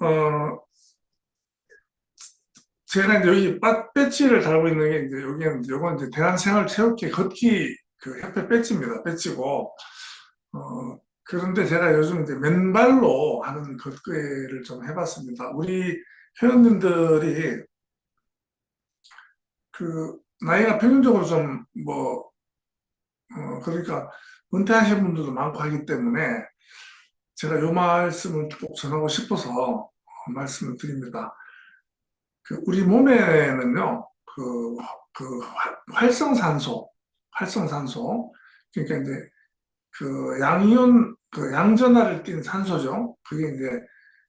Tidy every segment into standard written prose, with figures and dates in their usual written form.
어, 제가 이제 여기 배지를 달고 있는 게 이제 여기는 요건 이제 대한생활체육회 걷기 그 협회 배지입니다. 배지고 그런데 제가 요즘 이제 맨발로 하는 걷기를 좀 해봤습니다. 우리 회원님들이 그 나이가 평균적으로 좀 뭐 그러니까 은퇴하신 분들도 많고 하기 때문에 제가 요 말씀을 꼭 전하고 싶어서 말씀을 드립니다. 그 우리 몸에는요, 활성산소, 그러니까 이제 그 양이온, 그 양전하를 띤 산소죠. 그게 이제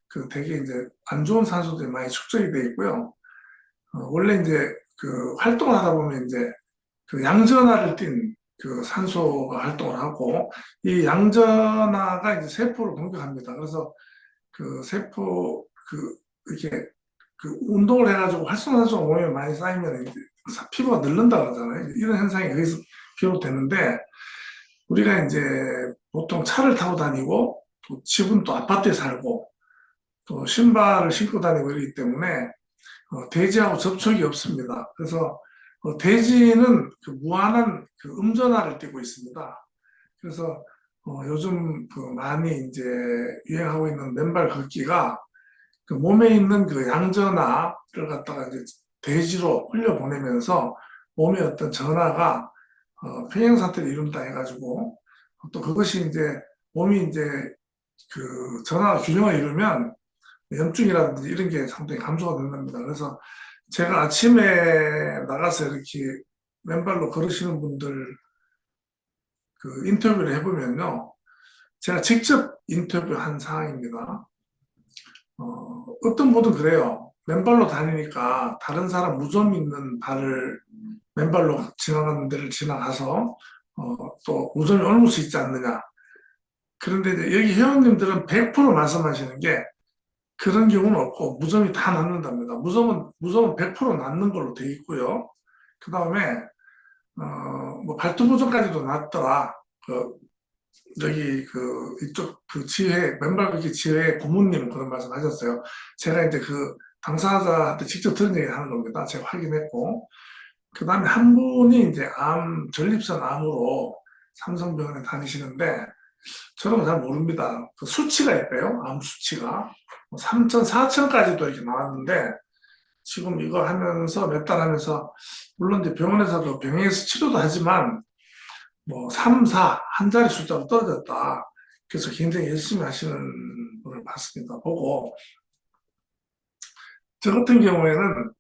그 되게 이제 안 좋은 산소들이 많이 축적이 돼 있고요. 원래 이제 그 활동을 하다 보면 이제 그 양전하를 띤 그 산소가 활동을 하고 이 양전하가 이제 세포를 공격합니다. 그래서 그 세포 이렇게 그 운동을 해가지고 활성산소가 몸에 많이 쌓이면 이제 피부가 늙는다 그러잖아요. 이런 현상이 여기서 비롯되는데 우리가 이제 보통 차를 타고 다니고 또 집은 또 아파트에 살고 또 신발을 신고 다니고 이러기 때문에 대지하고 접촉이 없습니다. 그래서 대지는 그 무한한 그 음전하를 띠고 있습니다. 그래서 요즘 그 많이 이제 유행하고 있는 맨발 걷기가 그 몸에 있는 그 양전하를 갖다가 이제 대지로 흘려보내면서 몸의 어떤 전하가 평행사태를 이룬다 해가지고 또 그것이 이제 몸이 이제 그 전하가 균형을 이루면 염증이라든지 이런 게 상당히 감소가 되는 겁니다. 그래서 제가 아침에 나가서 이렇게 맨발로 걸으시는 분들 그 인터뷰를 해보면요. 제가 직접 인터뷰한 사항입니다. 어떤 분은 그래요. 맨발로 다니니까 다른 사람 무좀 있는 발을 맨발로 지나가는 데를 지나가서 또 무좀이 옮을 수 있지 않느냐. 그런데 이제 여기 회원님들은 100% 말씀하시는 게 그런 경우는 없고 무좀이 다 낫는답니다. 무좀은 100% 낫는 걸로 돼 있고요. 그 다음에 뭐 발톱 무좀까지도 낫더라. 여기 이쪽 그 지회 맨발 걷기 지회 고문님 그런 말씀하셨어요. 제가 이제 그 당사자한테 직접 들은 얘기 하는 겁니다. 제가 확인했고 그 다음에 한 분이 이제 전립선 암으로 삼성병원에 다니시는데 저는 잘 모릅니다. 그 수치가 있대요. 암 수치가 3천, 4천까지도 이렇게 나왔는데 지금 이거 하면서 몇 달 하면서 물론 이제 병원에서도 병행해서 치료도 하지만 뭐 3, 4, 한 자리 숫자로 떨어졌다. 그래서 굉장히 열심히 하시는 분을 봤습니다. 보고 저 같은 경우에는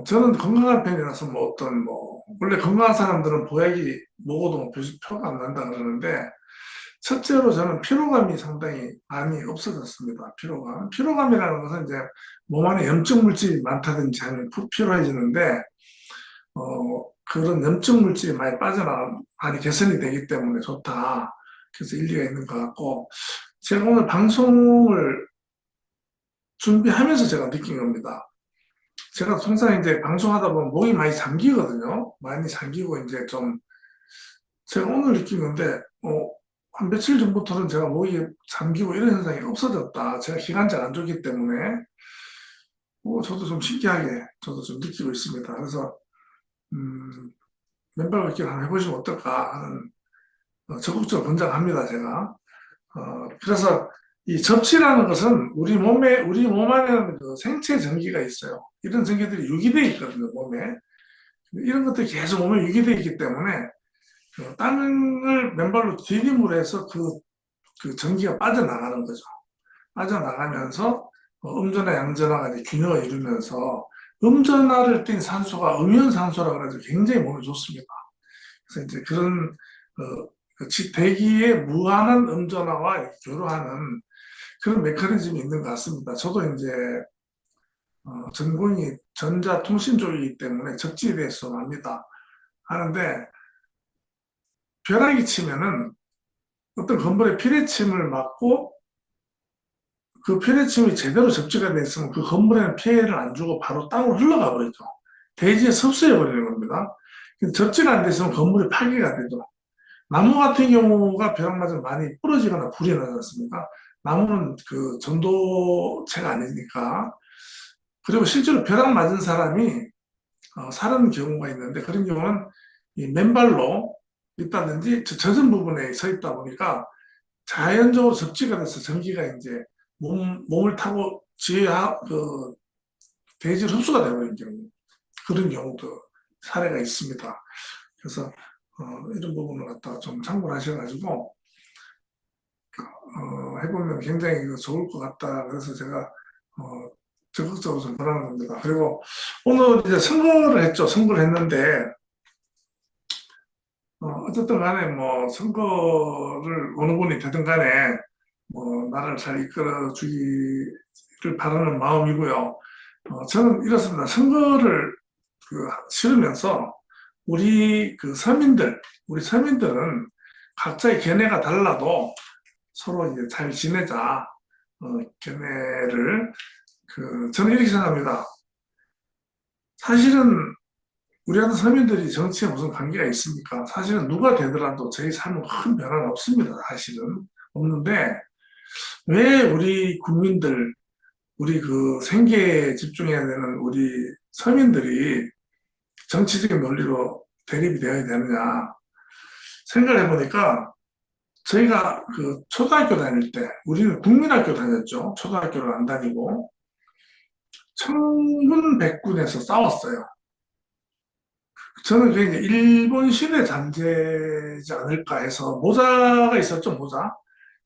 저는 건강한 편이라서 뭐 어떤 뭐 원래 건강한 사람들은 보약이 먹어도 뭐 표가 안 난다 그러는데 첫째로 저는 피로감이 상당히 많이 없어졌습니다. 피로감이라는 것은 이제 몸 안에 염증 물질이 많다든지 하면 푹 피로해지는데 그런 염증 물질이 많이 빠져나가 많이 개선이 되기 때문에 좋다. 그래서 일리가 있는 것 같고 제가 오늘 방송을 준비하면서 제가 느낀 겁니다. 제가 통상 이제 방송하다 보면 목이 많이 잠기거든요. 많이 잠기고 이제 좀 제가 오늘 느낀 건데 한 며칠 전부터는 제가 목이 잠기고 이런 현상이 없어졌다. 제가 기관지가 안 좋기 때문에 저도 좀 신기하게 저도 좀 느끼고 있습니다. 그래서 음, 맨발 걷기를 한번 해보시면 어떨까 하는 적극적으로 권장합니다. 제가. 그래서 이 접치라는 것은 우리 몸 안에는 그 생체 전기가 있어요. 이런 전기들이 유기되어 있거든요, 몸에. 이런 것들이 계속 몸에 유기되어 있기 때문에 땅을 맨발로 디딤으로 해서 그 전기가 빠져나가는 거죠. 빠져나가면서 음전화, 양전화가 이제 균형을 이루면서 음전화를 띤 산소가 음연산소라고 해서 굉장히 몸에 좋습니다. 그래서 이제 그런 대기의 무한한 음전화와 교류하는 그런 메커니즘이 있는 것 같습니다. 저도 이제 전공이 전자통신 쪽이기 때문에 접지에 대해서 좀 압니다. 하는데 벼락이 치면은 어떤 건물의 피뢰침을 막고 그 피뢰침이 제대로 접지가 됐으면 그 건물에는 피해를 안 주고 바로 땅으로 흘러가 버리죠. 대지에 섭수해 버리는 겁니다. 접지가 안 됐으면 건물이 파괴가 되죠. 나무 같은 경우가 벼락 맞으면 많이 부러지거나 불이 나지 않습니까? 나무는 그 전도체가 아니니까. 그리고 실제로 벼락 맞은 사람이 사는 경우가 있는데, 그런 경우는 이 맨발로 있다든지 젖은 부분에 서 있다 보니까 자연적으로 접지가 돼서 전기가 이제 몸을 타고 대지를 흡수가 되는 경우, 그런 경우도 사례가 있습니다. 그래서 이런 부분을 갖다가 좀 참고를 하셔가지고 해보면 굉장히 좋을 것 같다. 그래서 제가 적극적으로 좀 권하는 겁니다. 그리고 오늘 이제 선거를 했죠. 선거를 했는데 어쨌든 간에 뭐 선거를 어느 분이 되든 간에 뭐 나라를 잘 이끌어 주기를 바라는 마음이고요. 저는 이렇습니다. 선거를 치르면서 우리 서민들은 각자의 견해가 달라도 서로 이제 잘 지내자. 견해를 저는 이렇게 생각합니다. 사실은 우리 같은 서민들이 정치에 무슨 관계가 있습니까? 사실은 누가 되더라도 저희 삶은 큰 변화는 없습니다. 사실은 없는데 왜 우리 국민들, 우리 생계에 집중해야 되는 우리 서민들이 정치적인 논리로 대립이 되어야 되느냐 생각을 해보니까, 저희가 초등학교 다닐 때, 우리는 국민학교 다녔죠. 초등학교를 안 다니고 청군백군에서 싸웠어요. 저는 그게 이제 일본 시대 잔재지 않을까 해서, 모자가 있었죠, 모자.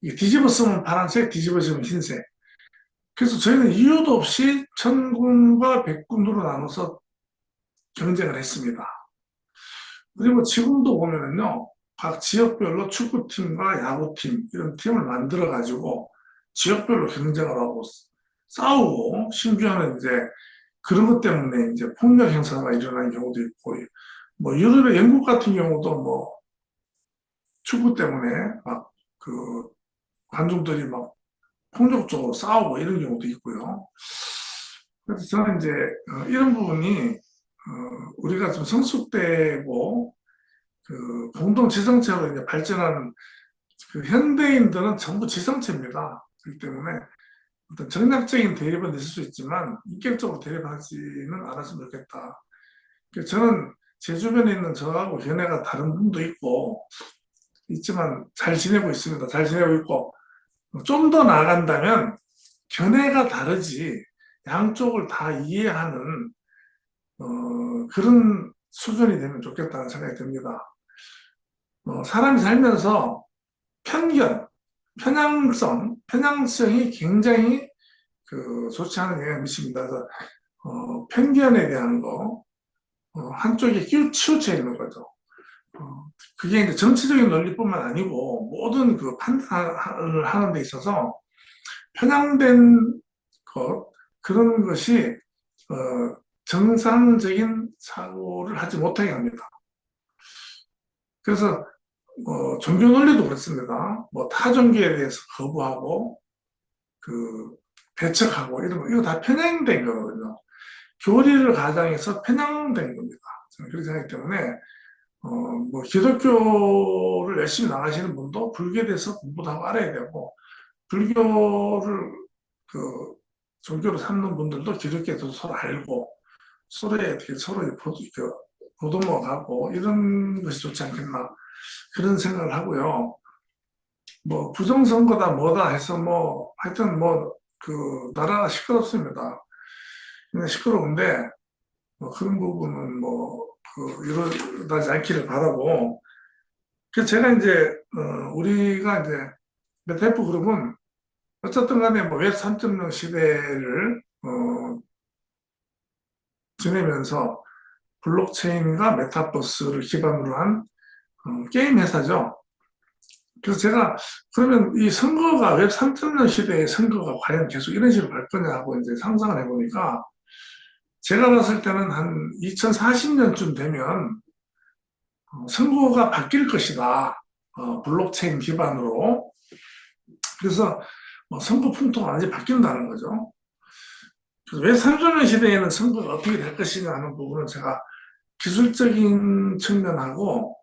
이게 뒤집어 쓰면 파란색, 뒤집어 쓰면 흰색. 그래서 저희는 이유도 없이 천군과 백군으로 나눠서 경쟁을 했습니다. 그리고 지금도 보면은요, 각 지역별로 축구팀과 야구팀, 이런 팀을 만들어가지고 지역별로 경쟁을 하고 싸우고, 심지어는 이제 그런 것 때문에 이제 폭력 행사가 일어나는 경우도 있고, 뭐 유럽의 영국 같은 경우도 뭐 축구 때문에 막 관중들이 막 폭력적으로 싸우고 이런 경우도 있고요. 그래서 저는 이제 이런 부분이 우리가 좀 성숙되고 공동 지성체로 이제 발전하는, 현대인들은 전부 지성체입니다. 그렇기 때문에 어떤 정략적인 대립은 있을 수 있지만 인격적으로 대립하지는 않았으면 좋겠다. 그래서 저는 제 주변에 있는 저하고 견해가 다른 분도 있지만 잘 지내고 있습니다. 잘 지내고 있고, 좀 더 나아간다면 견해가 다르지 양쪽을 다 이해하는 그런 수준이 되면 좋겠다는 생각이 듭니다. 사람이 살면서 편향성이 굉장히 좋지 않은 영향을 미칩니다. 그래서 편견에 대한 거, 한쪽에 치우쳐 있는 거죠. 그게 이제 정치적인 논리뿐만 아니고 모든 판단을 하는 데 있어서 편향된 그런 것이 정상적인 사고를 하지 못하게 합니다. 그래서 종교 논리도 그렇습니다. 뭐 타종교에 대해서 거부하고 배척하고 이런 거, 이거 다 편향된 거거든요. 교리를 가장해서 편향된 겁니다. 저는 그렇게 생각하기 때문에 뭐 기독교를 열심히 나가시는 분도 불교에 대해서 공부도 하고 알아야 되고, 불교를 종교로 삼는 분들도 기독교에 대해서 서로 알고 서로 보듬어 가고 이런 것이 좋지 않겠나, 그런 생각을 하고요. 뭐 부정선거다 뭐다 해서 뭐 하여튼 뭐 나라가 시끄럽습니다. 시끄러운데 그런 부분은 뭐 일어나지 않기를 바라고. 그래서 제가 이제 우리가 이제 메타프 그룹은 어쨌든 간에 뭐 웹 3.0 시대를 지내면서 블록체인과 메타버스를 기반으로 한 게임 회사죠. 그래서 제가 그러면 이 선거가 웹 3.0 시대의 선거가 과연 계속 이런 식으로 갈 거냐 하고 이제 상상을 해보니까, 제가 봤을 때는 한 2040년쯤 되면 선거가 바뀔 것이다. 블록체인 기반으로. 그래서 선거 풍토가 완전히 바뀐다는 거죠. 그래서 왜 3조년 시대에는 선거가 어떻게 될 것이냐 하는 부분은 제가 기술적인 측면하고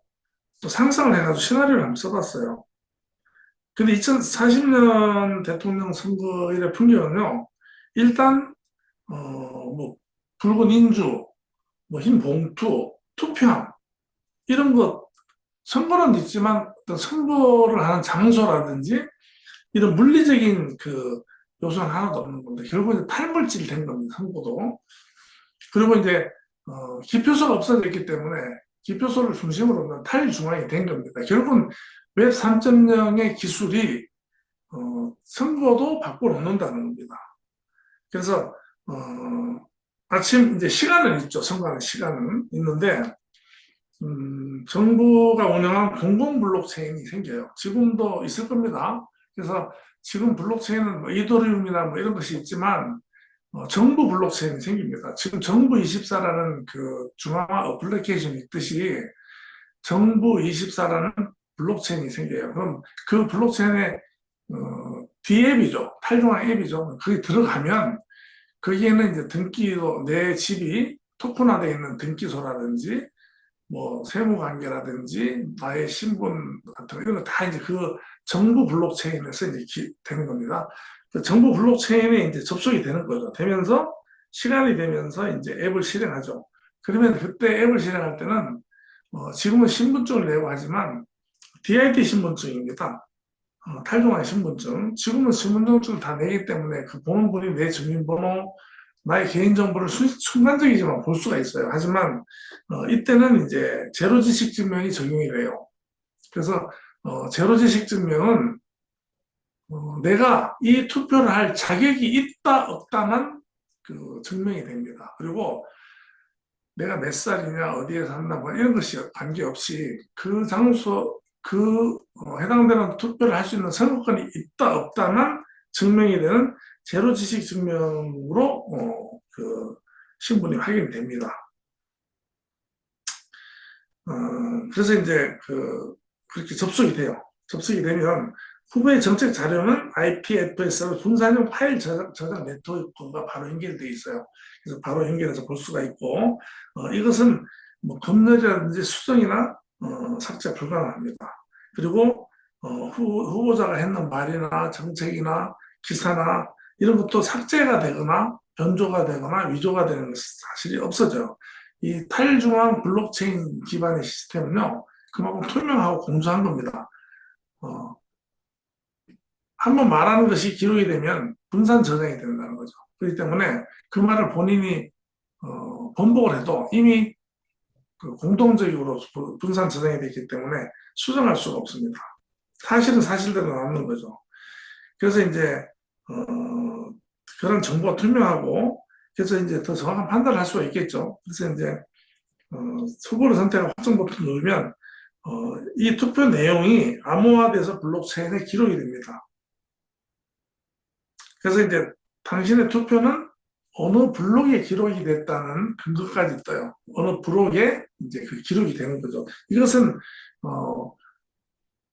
또 상상을 해가지고 시나리오를 한번 써봤어요. 근데 2040년 대통령 선거일의 풍경은요, 일단, 뭐, 붉은 인주, 뭐, 흰 봉투, 투표함, 이런 것, 선거는 있지만 어떤 선거를 하는 장소라든지 이런 물리적인 그 요소는 하나도 없는 건데, 결국은 탈물질 된 겁니다, 선거도. 그리고 이제, 기표소가 없어졌기 때문에 기표소를 중심으로 하는 탈중앙이 된 겁니다. 결국은 웹 3.0의 기술이 선거도 바꿔놓는다는 겁니다. 그래서 아침 이제 시간은 있죠. 선거하는 시간은 있는데 정부가 운영한 공공 블록체인이 생겨요. 지금도 있을 겁니다. 그래서 지금 블록체인은 뭐 이더리움이나 뭐 이런 것이 있지만 정부 블록체인이 생깁니다. 지금 정부24라는 그 중앙화 어플리케이션이 있듯이 정부24라는 블록체인이 생겨요. 그럼 그 블록체인의 D앱이죠. 탈중앙 앱이죠. 거기 들어가면 거기에는 이제 등기도 내 집이 토큰화되어 있는 등기소라든지 뭐 세무관계라든지 나의 신분 같은 거 이런 거 다 이제 그 정부 블록체인에서 이제 되는 겁니다. 그 정부 블록체인에 이제 접속이 되는 거죠. 되면서 시간이 되면서 이제 앱을 실행하죠. 그러면 그때 앱을 실행할 때는 지금은 신분증을 내고 하지만 DID 신분증입니다. 탈중앙 신분증. 지금은 신분증을 다 내기 때문에 그 보는 분이 내 주민번호, 나의 개인정보를 순간적이지만 볼 수가 있어요. 하지만 이때는 이제 제로지식증명이 적용이 돼요. 그래서 제로지식증명은 내가 이 투표를 할 자격이 있다 없다만 그 증명이 됩니다. 그리고 내가 몇 살이냐 어디에 산다 뭐 이런 것이 관계없이 그 장소 해당되는 투표를 할 수 있는 선거권이 있다 없다만 증명이 되는 제로지식 증명으로 그 신분이 확인이 됩니다. 그래서 이제 그렇게 접속이 돼요. 접속이 되면 후보의 정책 자료는 IPFS로 분산형 파일 저장 네트워크가 바로 연결되어 있어요. 그래서 바로 연결해서 볼 수가 있고, 이것은 뭐 검열이라든지 수정이나 삭제 불가능합니다. 그리고 후보자가 했는 말이나 정책이나 기사나 이런 것도 삭제가 되거나 변조가 되거나 위조가 되는 사실이 없어져요. 이 탈중앙 블록체인 기반의 시스템은요, 그만큼 투명하고 공정한 겁니다. 한번 말하는 것이 기록이 되면 분산 저장이 된다는 거죠. 그렇기 때문에 그 말을 본인이 번복을 해도 이미 그 공동적으로 분산 저장이 됐기 때문에 수정할 수가 없습니다. 사실은 사실대로 남는 거죠. 그래서 이제 그런 정보가 투명하고 그래서 이제 더 정확한 판단을 할 수가 있겠죠. 그래서 이제 후보를 선택하고 확정 버튼을 누르면 이 투표 내용이 암호화돼서 블록체인에 기록이 됩니다. 그래서 이제 당신의 투표는 어느 블록에 기록이 됐다는 근거까지 떠요. 어느 블록에 이제 그 기록이 되는 거죠. 이것은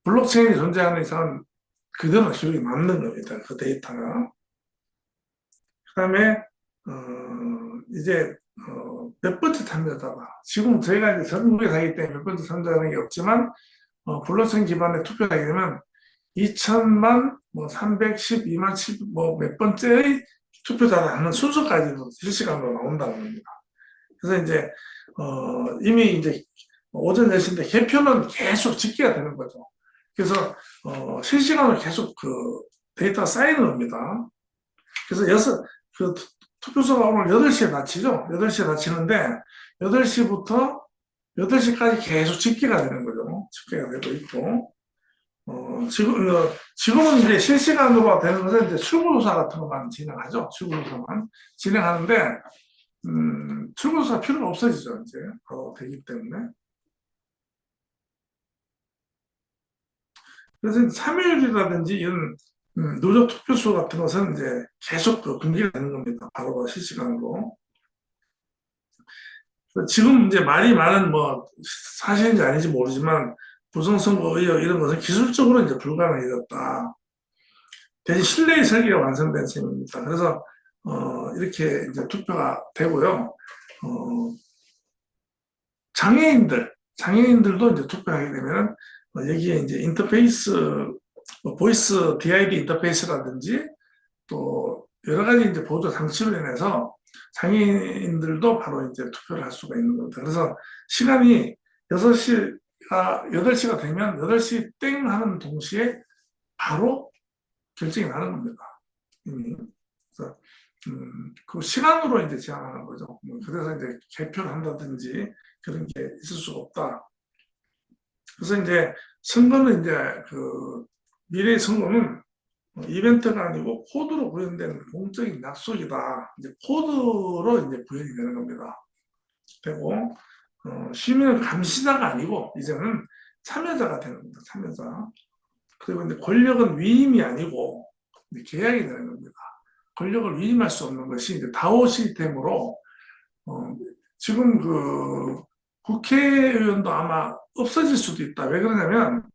블록체인이 존재하는 이상은 그대로 기록이 남는 겁니다. 그 데이터가. 그다음에 이제 몇 번째 참여자다. 지금 저희가 이제 전국에 살기 때문에 몇 번째 참여자는 게 없지만 블록체인 기반의 투표가 되면 2천만, 뭐 312만, 뭐 몇 번째의 투표자를 하는 순서까지도 실시간으로 나온다는 겁니다. 그래서 이제 이미 이제 오전 10시인데 개표는 계속 집계가 되는 거죠. 그래서 실시간으로 계속 그 데이터가 쌓이는 겁니다. 그래서 그 투표소가 오늘 8시에 닫히죠? 8시에 닫히는데 8시부터 8시까지 계속 집계가 되는 거죠. 집계가 되고 있고 지금은 이제 실시간으로 되는 것은 이제 출구조사 같은 것만 진행하죠. 출구조사만 진행하는데, 출구조사 필요가 없어지죠. 이제 바로 되기 때문에. 그래서 참여율이라든지 이런 누적 투표수 같은 것은 이제 계속 공개가 되는 겁니다. 바로 실시간으로. 지금 이제 말이 많은 뭐 사실인지 아닌지 모르지만 부정선거 의혹 이런 것은 기술적으로 이제 불가능해졌다. 대신 실내의 설계가 완성된 셈입니다. 그래서 이렇게 이제 투표가 되고요. 장애인들도 이제 투표하게 되면 여기에 이제 인터페이스 뭐 보이스 DID 인터페이스라든지 또 여러 가지 이제 보조 장치로 인해서 장애인들도 바로 이제 투표를 할 수가 있는 겁니다. 그래서 시간이 8시가 되면 8시 땡 하는 동시에 바로 결정이 나는 겁니다. 이미. 그래서 그 시간으로 이제 제한하는 거죠. 그래서 이제 개표를 한다든지 그런 게 있을 수가 없다. 그래서 이제 선거는 이제 그 미래의 선거는 이벤트가 아니고 코드로 구현된 공적인 약속이다. 이제 코드로 이제 구현이 되는 겁니다. 되고 시민은 감시자가 아니고 이제는 참여자가 되는 겁니다. 참여자. 그리고 이제 권력은 위임이 아니고 이제 계약이 되는 겁니다. 권력을 위임할 수 없는 것이 이제 다오 시스템으로 지금 그 국회의원도 아마 없어질 수도 있다. 왜 그러냐면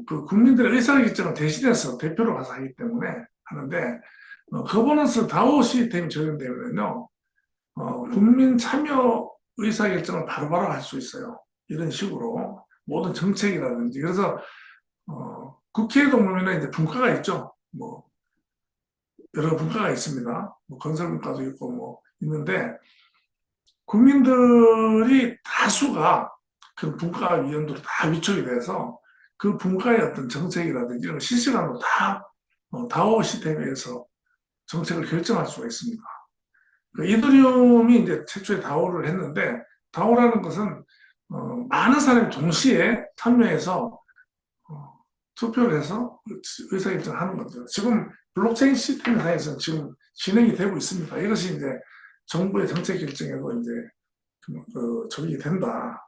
그 국민들의 의사결정을 대신해서 대표로 가서 하기 때문에 하는데 거버넌스 다오 시스템이 적용되면요 국민 참여 의사결정을 바로바로 할 수 있어요. 이런 식으로 모든 정책이라든지 그래서 국회에도 보면 이제 분과가 있죠. 뭐 여러 분과가 있습니다. 뭐 건설 분과도 있고 뭐 있는데 국민들이 다수가 그 분과위원으로 다 위촉이 돼서 그 분과의 어떤 정책이라든지 이런 걸 실시간으로 다 다오 시스템에서 정책을 결정할 수가 있습니다. 그 이더리움이 이제 최초에 다오를 했는데 다오라는 것은 많은 사람이 동시에 참여해서 투표를 해서 의사결정을 하는 거죠. 지금 블록체인 시스템 상에서는 지금 진행이 되고 있습니다. 이것이 이제 정부의 정책 결정에도 이제 적용이 된다.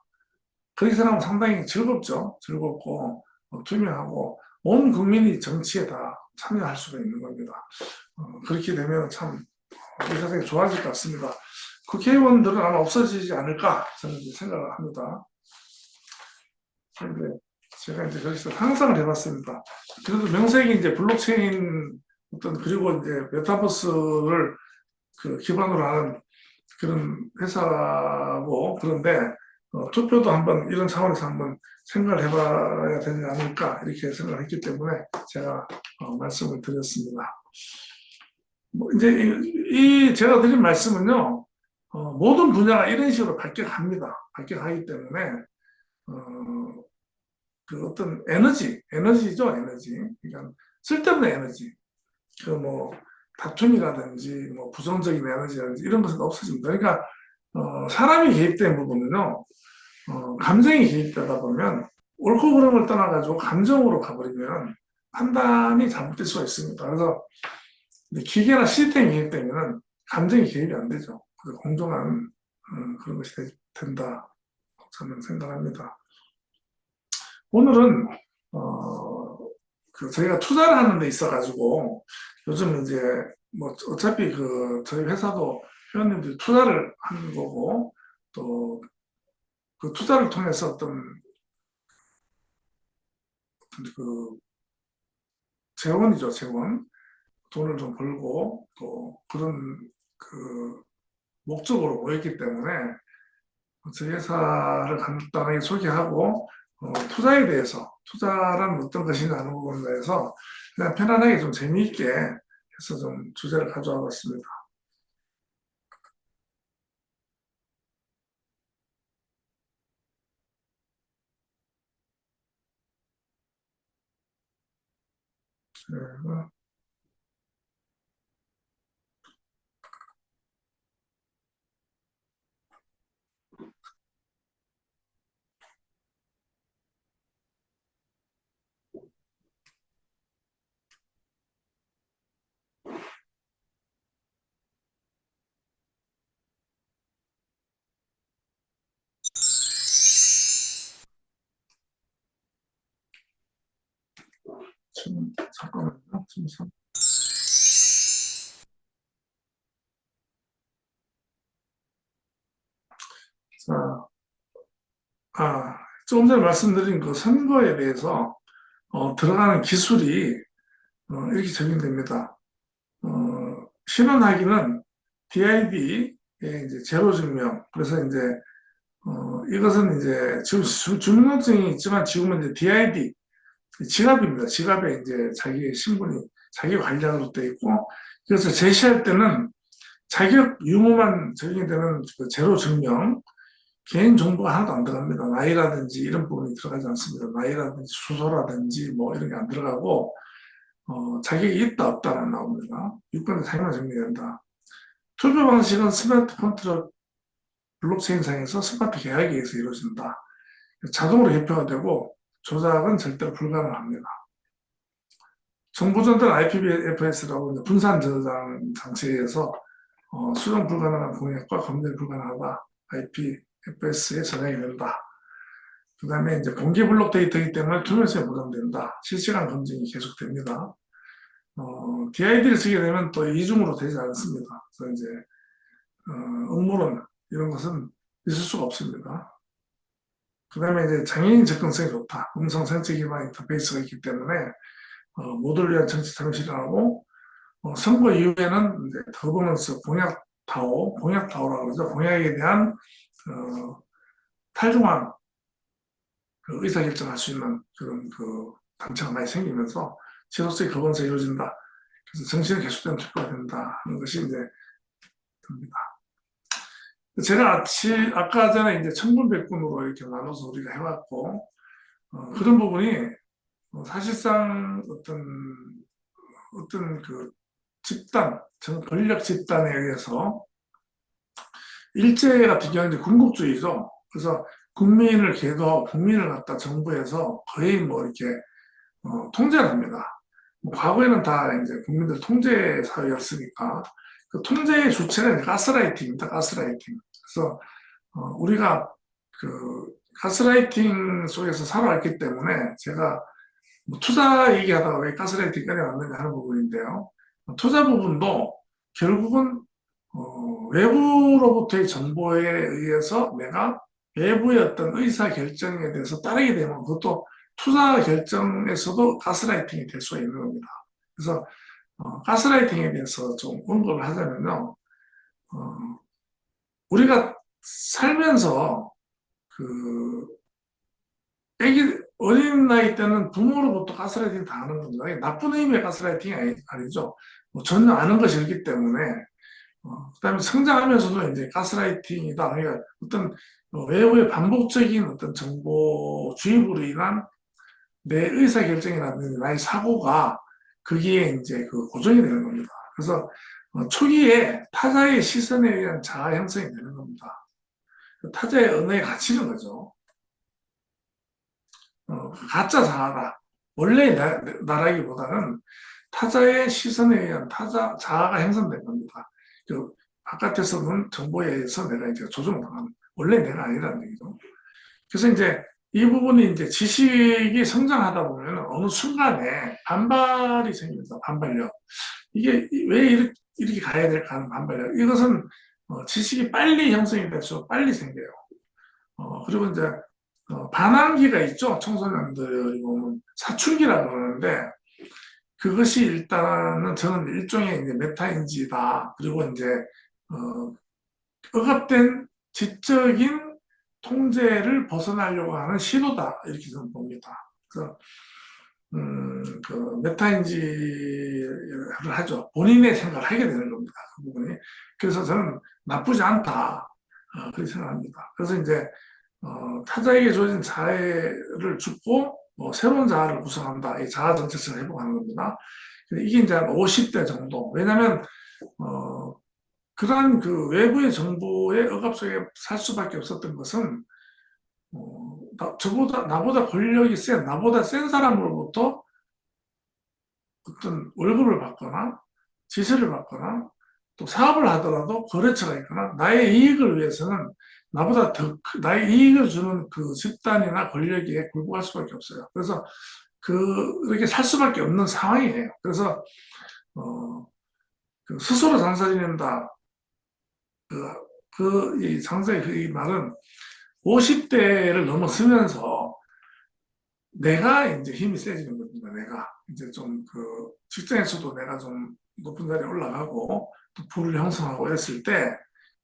그렇게 생각하면 상당히 즐겁죠. 즐겁고 투명하고 온 국민이 정치에 다 참여할 수가 있는 겁니다. 그렇게 되면 참 이 세상이 좋아질 것 같습니다. 국회의원들은 아마 없어지지 않을까 저는 생각을 합니다. 그런데 제가 이제 거기서 상상을 해봤습니다. 그래도 명색이 이제 블록체인 그리고 이제 메타버스를 그 기반으로 하는 그런 회사고 그런데 투표도 한번 이런 차원에서 한번 생각을 해봐야 되지 않을까 이렇게 생각을 했기 때문에 제가 말씀을 드렸습니다. 뭐 이제 제가 드린 말씀은요 모든 분야가 이런 식으로 바뀌어갑니다. 바뀌어가기 때문에 그 어떤 에너지죠 에너지. 그러니까 쓸데없는 에너지. 그 뭐 다툼이라든지 뭐 부정적인 에너지라든지 이런 것은 없어집니다. 그러니까 사람이 개입된 부분은요 감정이 개입되다 보면 옳고 그름을 떠나가지고 감정으로 가버리면 판단이 잘못될 수가 있습니다. 그래서 기계나 시스템이 개입되면 감정이 개입이 안 되죠. 그래서 공정한 그런 것이 된다 저는 생각합니다. 오늘은 그 저희가 투자를 하는 데 있어가지고 요즘 이제 뭐 어차피 그 저희 회사도 회원님들이 투자를 하는 거고 또 그 투자를 통해서 어떤 그 재원이죠 재원 돈을 좀 벌고 또 그런 그 목적으로 모였기 때문에 저희 회사를 간단하게 소개하고 투자에 대해서 투자란 어떤 것이냐 하는 부분에 대해서 그냥 편안하게 좀 재미있게 해서 좀 주제를 가져와 봤습니다. 네, 지금 잠깐만요. 지금 자, 조금 전에 말씀드린 그 선거에 대해서 들어가는 기술이 이렇게 적용됩니다. 신원확인은 DID의 이제 제로 증명. 그래서 이제 이것은 이제 지금 주민등록증이 있지만 지금은 이제 DID 지갑입니다. 지갑에 이제 자기 신분이 자기 관리자로 돼 있고, 그래서 제시할 때는 자격 유무만 적용되는 그 제로 증명, 개인 정보가 하나도 안 들어갑니다. 나이라든지 이런 부분이 들어가지 않습니다. 나이라든지 주소라든지 뭐 이런 게 안 들어가고, 자격이 있다 없다만 나옵니다. 유권자 자격만 정리된다. 투표 방식은 스마트 컨트롤 블록체인상에서 스마트 계약에 의해서 이루어진다. 자동으로 개표가 되고 조작은 절대로 불가능합니다. 정보 전달 IPFS라고 분산 저장 장치에 의해서 수정 불가능한 공약과 검열 불가능하다. IPFS에 저장이 된다. 그 다음에 이제 공개 블록 데이터이기 때문에 투명성이 보장된다. 실시간 검증이 계속됩니다. DID를 쓰게 되면 또 이중으로 되지 않습니다. 그래서 이제 음모론 이런 것은 있을 수가 없습니다. 그 다음에 이제 장애인 접근성이 좋다. 음성 생체 기반 인터페이스가 있기 때문에 모두를 위한 정치 참여 실현하고 선거 이후에는 이제 더버넌스 공약타오라고 그러죠. 공약에 대한 탈중앙 그 의사결정할 수 있는 그런 그 단체가 많이 생기면서 지속적인 거번성이 이루어진다. 그래서 정신이 계속되는 투표가 된다 하는 것이 이제 됩니다. 제가 아까 전에 이제 천군백군으로 이렇게 나눠서 우리가 해왔고, 그런 부분이 사실상 어떤 그 집단, 권력 집단에 의해서 일제 같은 경우는 군국주의죠. 그래서 국민을 계도하고 국민을 갖다 정부에서 거의 뭐 이렇게 통제를 합니다. 뭐 과거에는 다 이제 국민들 통제 사회였으니까 그 통제의 주체는 가스라이팅입니다. 가스라이팅. 그래서 우리가 그 가스라이팅 속에서 살아왔기 때문에 제가 뭐 투자 얘기하다가 왜 가스라이팅까지 왔느냐 하는 부분인데요. 투자 부분도 결국은 외부로부터의 정보에 의해서 내가 외부의 어떤 의사 결정에 대해서 따르게 되면 그것도 투자 결정에서도 가스라이팅이 될 수가 있는 겁니다. 그래서 가스라이팅에 대해서 좀 언급을 하자면요. 우리가 살면서 그 어린 나이 때는 부모로부터 가스라이팅 당하는 겁니다. 나쁜 의미의 가스라이팅이 아니죠. 뭐 전혀 아는 것이 없기 때문에 그다음에 성장하면서도 이제 가스라이팅이다. 그러니까 어떤 외부의 반복적인 어떤 정보 주입으로 인한 내 의사 결정이라든지 나의 사고가 거기에 이제 그 고정이 되는 겁니다. 그래서 초기에 타자의 시선에 의한 자아 형성이 되는 겁니다. 타자의 언어에 갇히는 거죠. 가짜 자아다. 원래 나라기보다는 타자의 시선에 의한 자아가 형성된 겁니다. 그 바깥에서는 정보에 의해서 내가 이제 조종당하는 원래 내가 아니라는 얘기죠. 그래서 이제 이 부분이 이제 지식이 성장하다 보면 어느 순간에 반발이 생깁니다. 반발력. 이게 왜 이렇게 가야 될까 하는 반발력. 이것은 지식이 빨리 형성이 될수록 빨리 생겨요. 그리고 이제 반항기가 있죠. 청소년들이 보면 사춘기라고 그러는데 그것이 일단은 저는 일종의 이제 메타인지다. 그리고 이제 억압된 지적인 통제를 벗어나려고 하는 시도다. 이렇게 저는 봅니다. 그래서 그 메타인지를 하죠. 본인의 생각을 하게 되는 겁니다. 그 부분이. 그래서 저는 나쁘지 않다. 그렇게 생각합니다. 그래서 이제 타자에게 주어진 자해를 줍고 새로운 자아를 구성한다. 이 자아 정체성을 회복하는 겁니다. 이게 이제 한 50대 정도. 왜냐하면 그러한 그 외부의 정보의 억압 속에 살 수밖에 없었던 것은 나보다 권력이 센, 나보다 센 사람으로부터 어떤 월급을 받거나 지시를 받거나 또 사업을 하더라도 거래처가 있거나 나의 이익을 위해서는 나보다 나의 이익을 주는 그 집단이나 권력에 굴복할 수밖에 없어요. 그래서 그렇게 살 수밖에 없는 상황이에요. 그래서 그 스스로 장사 지낸다. 이 장사의 이 말은 50대를 넘어서면서 내가 이제 힘이 세지는 겁니다. 내가 이제 좀 그 직장에서도 내가 좀 높은 자리에 올라가고 또 부를 형성하고 했을 때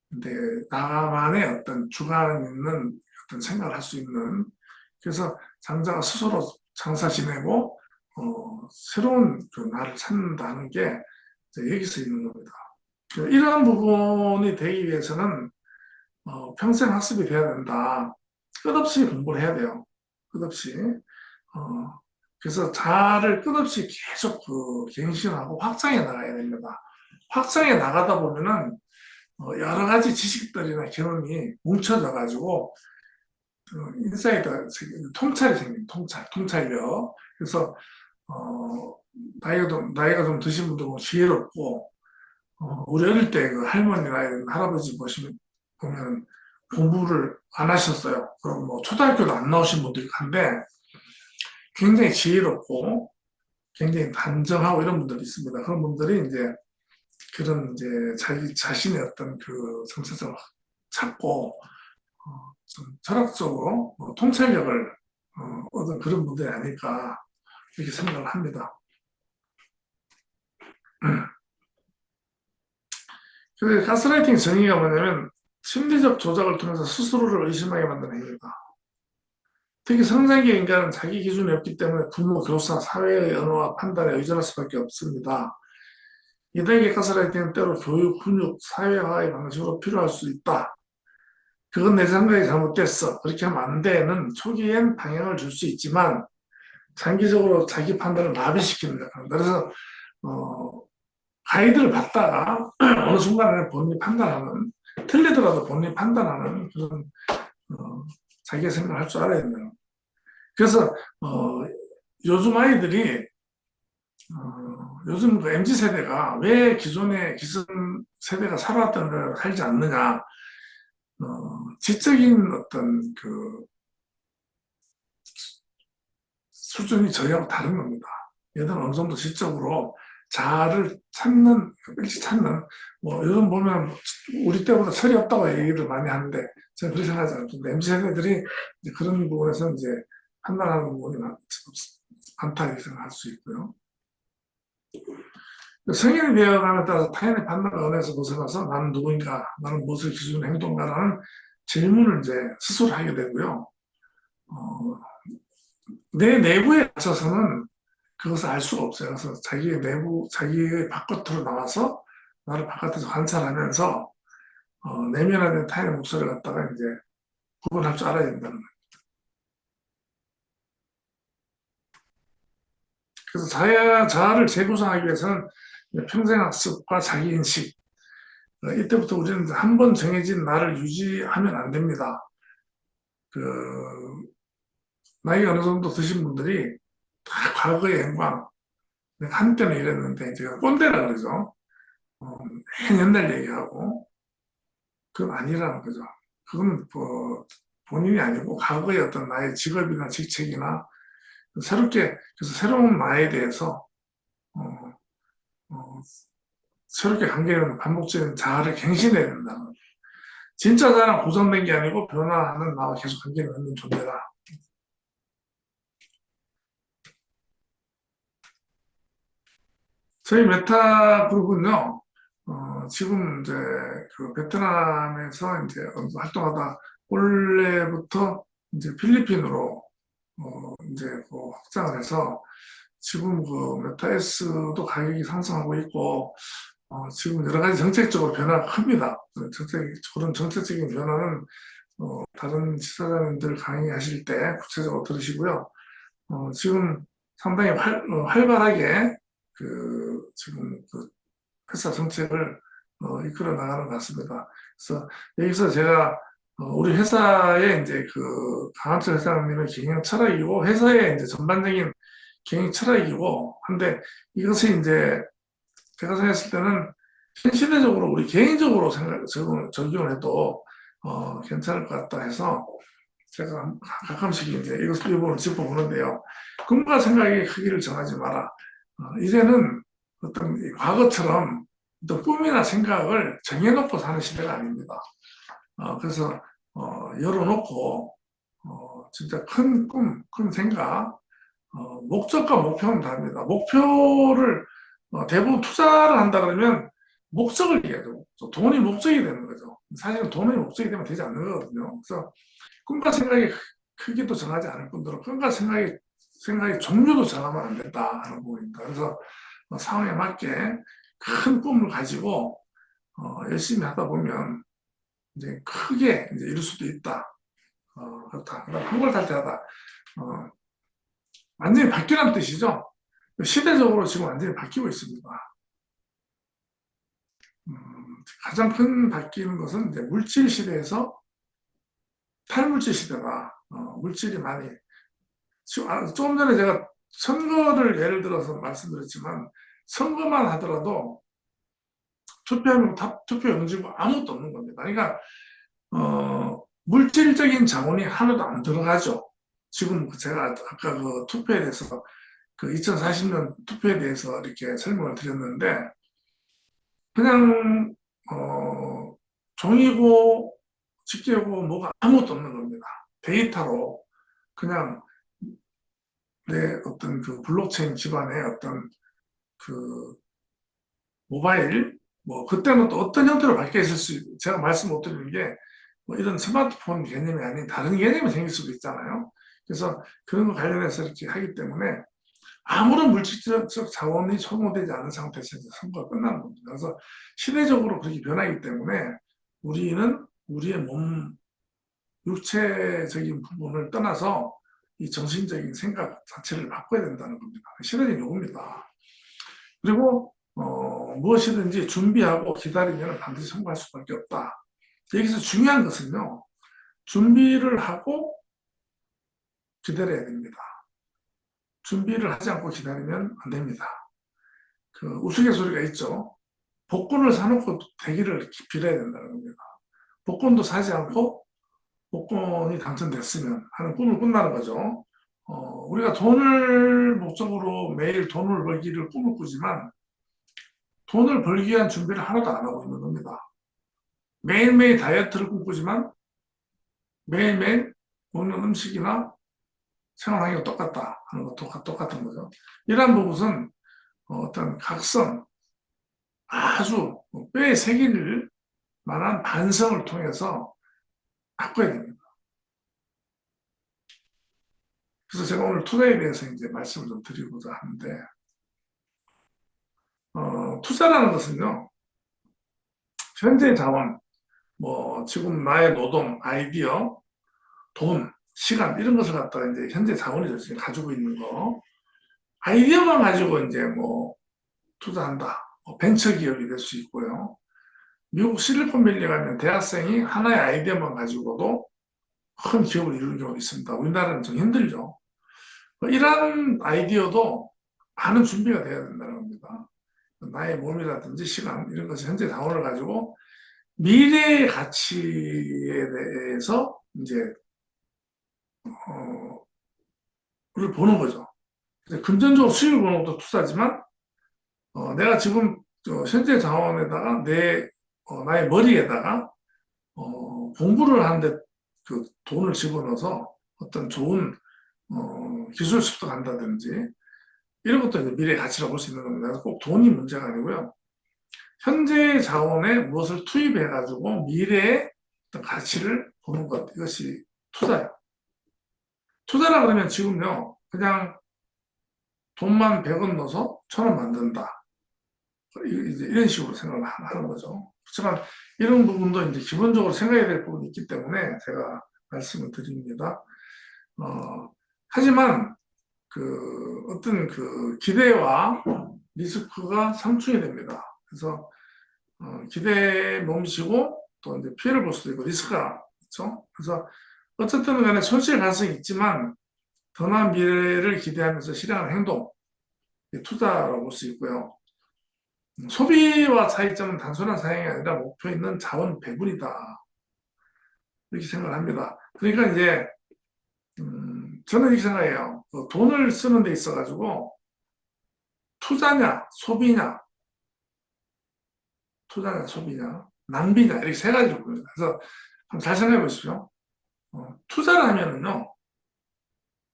근데 나만의 어떤 주관 있는 어떤 생각을 할 수 있는 그래서 장자가 스스로 장사 지내고 새로운 그 나를 찾는다는 게 이제 여기서 있는 겁니다. 이러한 부분이 되기 위해서는 평생 학습이 돼야 된다. 끝없이 공부를 해야 돼요. 끝없이. 어, 그래서 자아를 끝없이 계속 그 갱신하고 확장해 나가야 됩니다. 확장해 나가다 보면은 여러 가지 지식들이나 경험이 뭉쳐져 가지고 인사이드 통찰이 생깁니다. 통찰력. 그래서 어, 나이가 좀 드신 분들은 지혜롭고 우리 어릴 때 그 할머니나 이런 할아버지 보면 공부를 안 하셨어요. 그럼 뭐 초등학교도 안 나오신 분들이 한데 굉장히 지혜롭고 굉장히 단정하고 이런 분들이 있습니다. 그런 분들이 이제 그런 이제 자기 자신의 어떤 그 정체성을 찾고 좀 철학적으로 통찰력을 얻은 그런 분들이 아닐까 이렇게 생각을 합니다. 그래서 가스라이팅 정의가 뭐냐면 심리적 조작을 통해서 스스로를 의심하게 만드는 행위다. 특히 성장기 인간은 자기 기준이 없기 때문에 부모, 교사, 사회의 언어와 판단에 의존할 수밖에 없습니다. 이들에게 가스라이팅은 때로 교육, 훈육, 사회화의 방식으로 필요할 수 있다. 그건 내 생각이 잘못됐어. 그렇게 하면 안 돼는 초기엔 방향을 줄 수 있지만 장기적으로 자기 판단을 마비시키는 역할입니다. 그래서 가이드를 받다가 어느 순간에 본인이 판단하는, 틀리더라도 본인이 판단하는 그런 자기의 생각을 할 줄 알아야 된다. 그래서 요즘 아이들이 요즘 그 MZ 세대가 왜 기존의 기성 세대가 살아왔던 걸 살지 않느냐, 지적인 어떤 그 수준이 저희하고 다른 겁니다. 얘들은 어느 정도 지적으로 자아를 찾는, 일찍 찾는, 뭐 요즘 보면 우리 때보다 철이 없다고 얘기를 많이 하는데 저는 그렇게 생각하지 않습니다. MZ 세대들이 그런 부분에서 이제 판단하는 부분이 많다 이렇게 생각할 수 있고요. 성인이 되어감에 따라서 타인의 판단과 언어에서 벗어나서 나는 누구인가, 나는 무엇을 기준으로 행동가라는 질문을 이제 스스로 하게 되고요. 내 내부에 갇혀서는 그것을 알 수가 없어요. 그래서 자기의 내부, 자기의 바깥으로 나와서 나를 바깥에서 관찰하면서 내면화된 타인의 목소리를 갖다가 이제 구분할 줄 알아야 된다는 거예요. 그래서 자아를 재구성하기 위해서는 평생 학습과 자기인식, 이때부터 우리는 한 번 정해진 나를 유지하면 안 됩니다. 그 나이가 어느 정도 드신 분들이 다 과거의 영광, 한때는 이랬는데 제가 꼰대라 그러죠. 옛날 얘기하고 그건 아니라는 거죠. 그건 뭐 본인이 아니고 과거의 어떤 나의 직업이나 직책이나 새롭게, 그래서 새로운 나에 대해서 어, 어, 새롭게 관계를 반복적인 자아를 갱신해야 된다는 거죠. 진짜 자아는 고정된 게 아니고 변화하는 나와 계속 관계를 맺는 존재다. 저희 메타 그룹은요, 지금 이제 그 베트남에서 이제 활동하다 올해부터 이제 필리핀으로 이제 그 확장을 해서 지금 그 메타에스도 가격이 상승하고 있고 지금 여러 가지 정책적으로 변화가 큽니다. 그런 정책적인 변화는 다른 지사장님들 강의하실 때 구체적으로 들으시고요. 지금 상당히 활발하게 지금 그 회사 정책을 이끌어 나가는 것 같습니다. 그래서 여기서 제가 우리 회사의 이제 그 강한철 회장님의 경영 철학이고 회사의 이제 전반적인 경영 철학이고 한데 이것을 이제 제가 생각했을 때는 현시대적으로 우리 개인적으로 적용을 해도 괜찮을 것 같다 해서 제가 가끔씩 이제 이 부분을 짚어보는데요. 꿈과 생각의 크기를 정하지 마라. 이제는 어떤 과거처럼 또 꿈이나 생각을 정해놓고 사는 시대가 아닙니다. 그래서 열어놓고 진짜 큰 꿈, 큰 생각, 목적과 목표는 다릅니다. 목표를 대부분 투자를 한다 그러면 목적을 얘기하죠. 돈이 목적이 되는 거죠. 사실은 돈이 목적이 되면 되지 않는 거거든요. 그래서 꿈과 생각의 크기도 정하지 않을 뿐더러 꿈과 생각의 생각이 종류도 정하면 안 된다 하는 부분입니다. 그래서 상황에 맞게 큰 꿈을 가지고 열심히 하다 보면 이제 크게 이제 이룰 수도 있다. 그렇다. 그다음 한골탈퇴하다. 완전히 바뀌라는 뜻이죠. 시대적으로 지금 완전히 바뀌고 있습니다. 가장 큰 바뀌는 것은 이제 물질 시대에서 탈물질 시대가 물질이 많이 조금 전에 제가 선거를 예를 들어서 말씀드렸지만 선거만 하더라도 투표하면 투표 용지고 아무것도 없는 겁니다. 그러니까 물질적인 자원이 하나도 안 들어가죠. 지금 제가 아까 그 투표에 대해서 그 2040년 투표에 대해서 이렇게 설명을 드렸는데 그냥 종이고 집게고 뭐가 아무것도 없는 겁니다. 데이터로 그냥 내 어떤 그 블록체인 기반의 어떤 그 모바일 뭐 그때는 또 어떤 형태로 바뀌어 있을 수 제가 말씀 못 드리는 게 뭐 이런 스마트폰 개념이 아닌 다른 개념이 생길 수도 있잖아요. 그래서 그런 거 관련해서 이렇게 하기 때문에 아무런 물질적 자원이 소모되지 않은 상태에서 선거가 끝나는 겁니다. 그래서 시대적으로 그렇게 변하기 때문에 우리는 우리의 몸, 육체적인 부분을 떠나서 이 정신적인 생각 자체를 바꿔야 된다는 겁니다. 시대적인 요구입니다. 그리고 무엇이든지 준비하고 기다리면 반드시 성공할 수밖에 없다. 여기서 중요한 것은요. 준비를 하고 기다려야 됩니다. 준비를 하지 않고 기다리면 안 됩니다. 그 우스갯소리가 있죠. 복권을 사놓고 대기를 빌어야 된다는 겁니다. 복권도 사지 않고 복권이 당첨됐으면 하는 꿈을 꾼다는 거죠. 우리가 돈을 목적으로 매일 돈을 벌기를 꿈을 꾸지만 돈을 벌기 위한 준비를 하나도 안 하고 있는 겁니다. 매일매일 다이어트를 꿈꾸지만 매일매일 먹는 음식이나 생활 환경이 똑같다 하는 것 똑같은 거죠. 이러한 부분은 어떤 각성, 아주 뼈에 새길 만한 반성을 통해서 바꿔야 됩니다. 그래서 제가 오늘 투자에 대해서 이제 말씀을 좀 드리고자 하는데, 투자라는 것은요, 현재 자원, 뭐, 지금 나의 노동, 아이디어, 돈, 시간, 이런 것을 갖다가 이제 현재 자원이죠. 지금 가지고 있는 거. 아이디어만 가지고 이제 뭐, 투자한다. 벤처 기업이 될 수 있고요. 미국 실리콘밸리 가면 대학생이 하나의 아이디어만 가지고도 큰 기업을 이루는 경우가 있습니다. 우리나라는 좀 힘들죠. 이러한 아이디어도 많은 준비가 돼야 된다는 겁니다. 나의 몸이라든지 시간 이런 것이 현재 자원을 가지고 미래의 가치에 대해서 이제 를 보는 거죠. 금전적으로 수익을 보는 것도 투자지만 내가 지금 현재 자원에다가 나의 머리에다가 공부를 하는데 그 돈을 집어넣어서 어떤 좋은 기술 습득한다든지 이런 것도 이제 미래의 가치라고 볼 수 있는 겁니다. 그래서 꼭 돈이 문제가 아니고요. 현재 자원에 무엇을 투입해가지고 미래의 어떤 가치를 보는 것, 이것이 투자예요. 투자라 그러면 지금요, 그냥 돈만 100원 넣어서 1000원 만든다. 이런 식으로 생각을 하는 거죠. 그렇지만 이런 부분도 이제 기본적으로 생각해야 될 부분이 있기 때문에 제가 말씀을 드립니다. 하지만 어떤 기대와 리스크가 상충이 됩니다. 그래서 기대에 몸치고 또 이제 피해를 볼 수도 있고 리스크가 있죠. 그래서 어쨌든 간에 손실 가능성이 있지만 더 나은 미래를 기대하면서 실행하는 행동, 투자라고 볼 수 있고요. 소비와 차이점은 단순한 사용이 아니라 목표 있는 자원 배분이다. 이렇게 생각을 합니다. 그러니까 이제 저는 이렇게 생각해요. 돈을 쓰는 데 있어가지고 투자냐, 소비냐, 낭비냐 이렇게 세 가지로 보입니다. 그래서 한번 잘 생각해 보십시오. 투자를 하면은요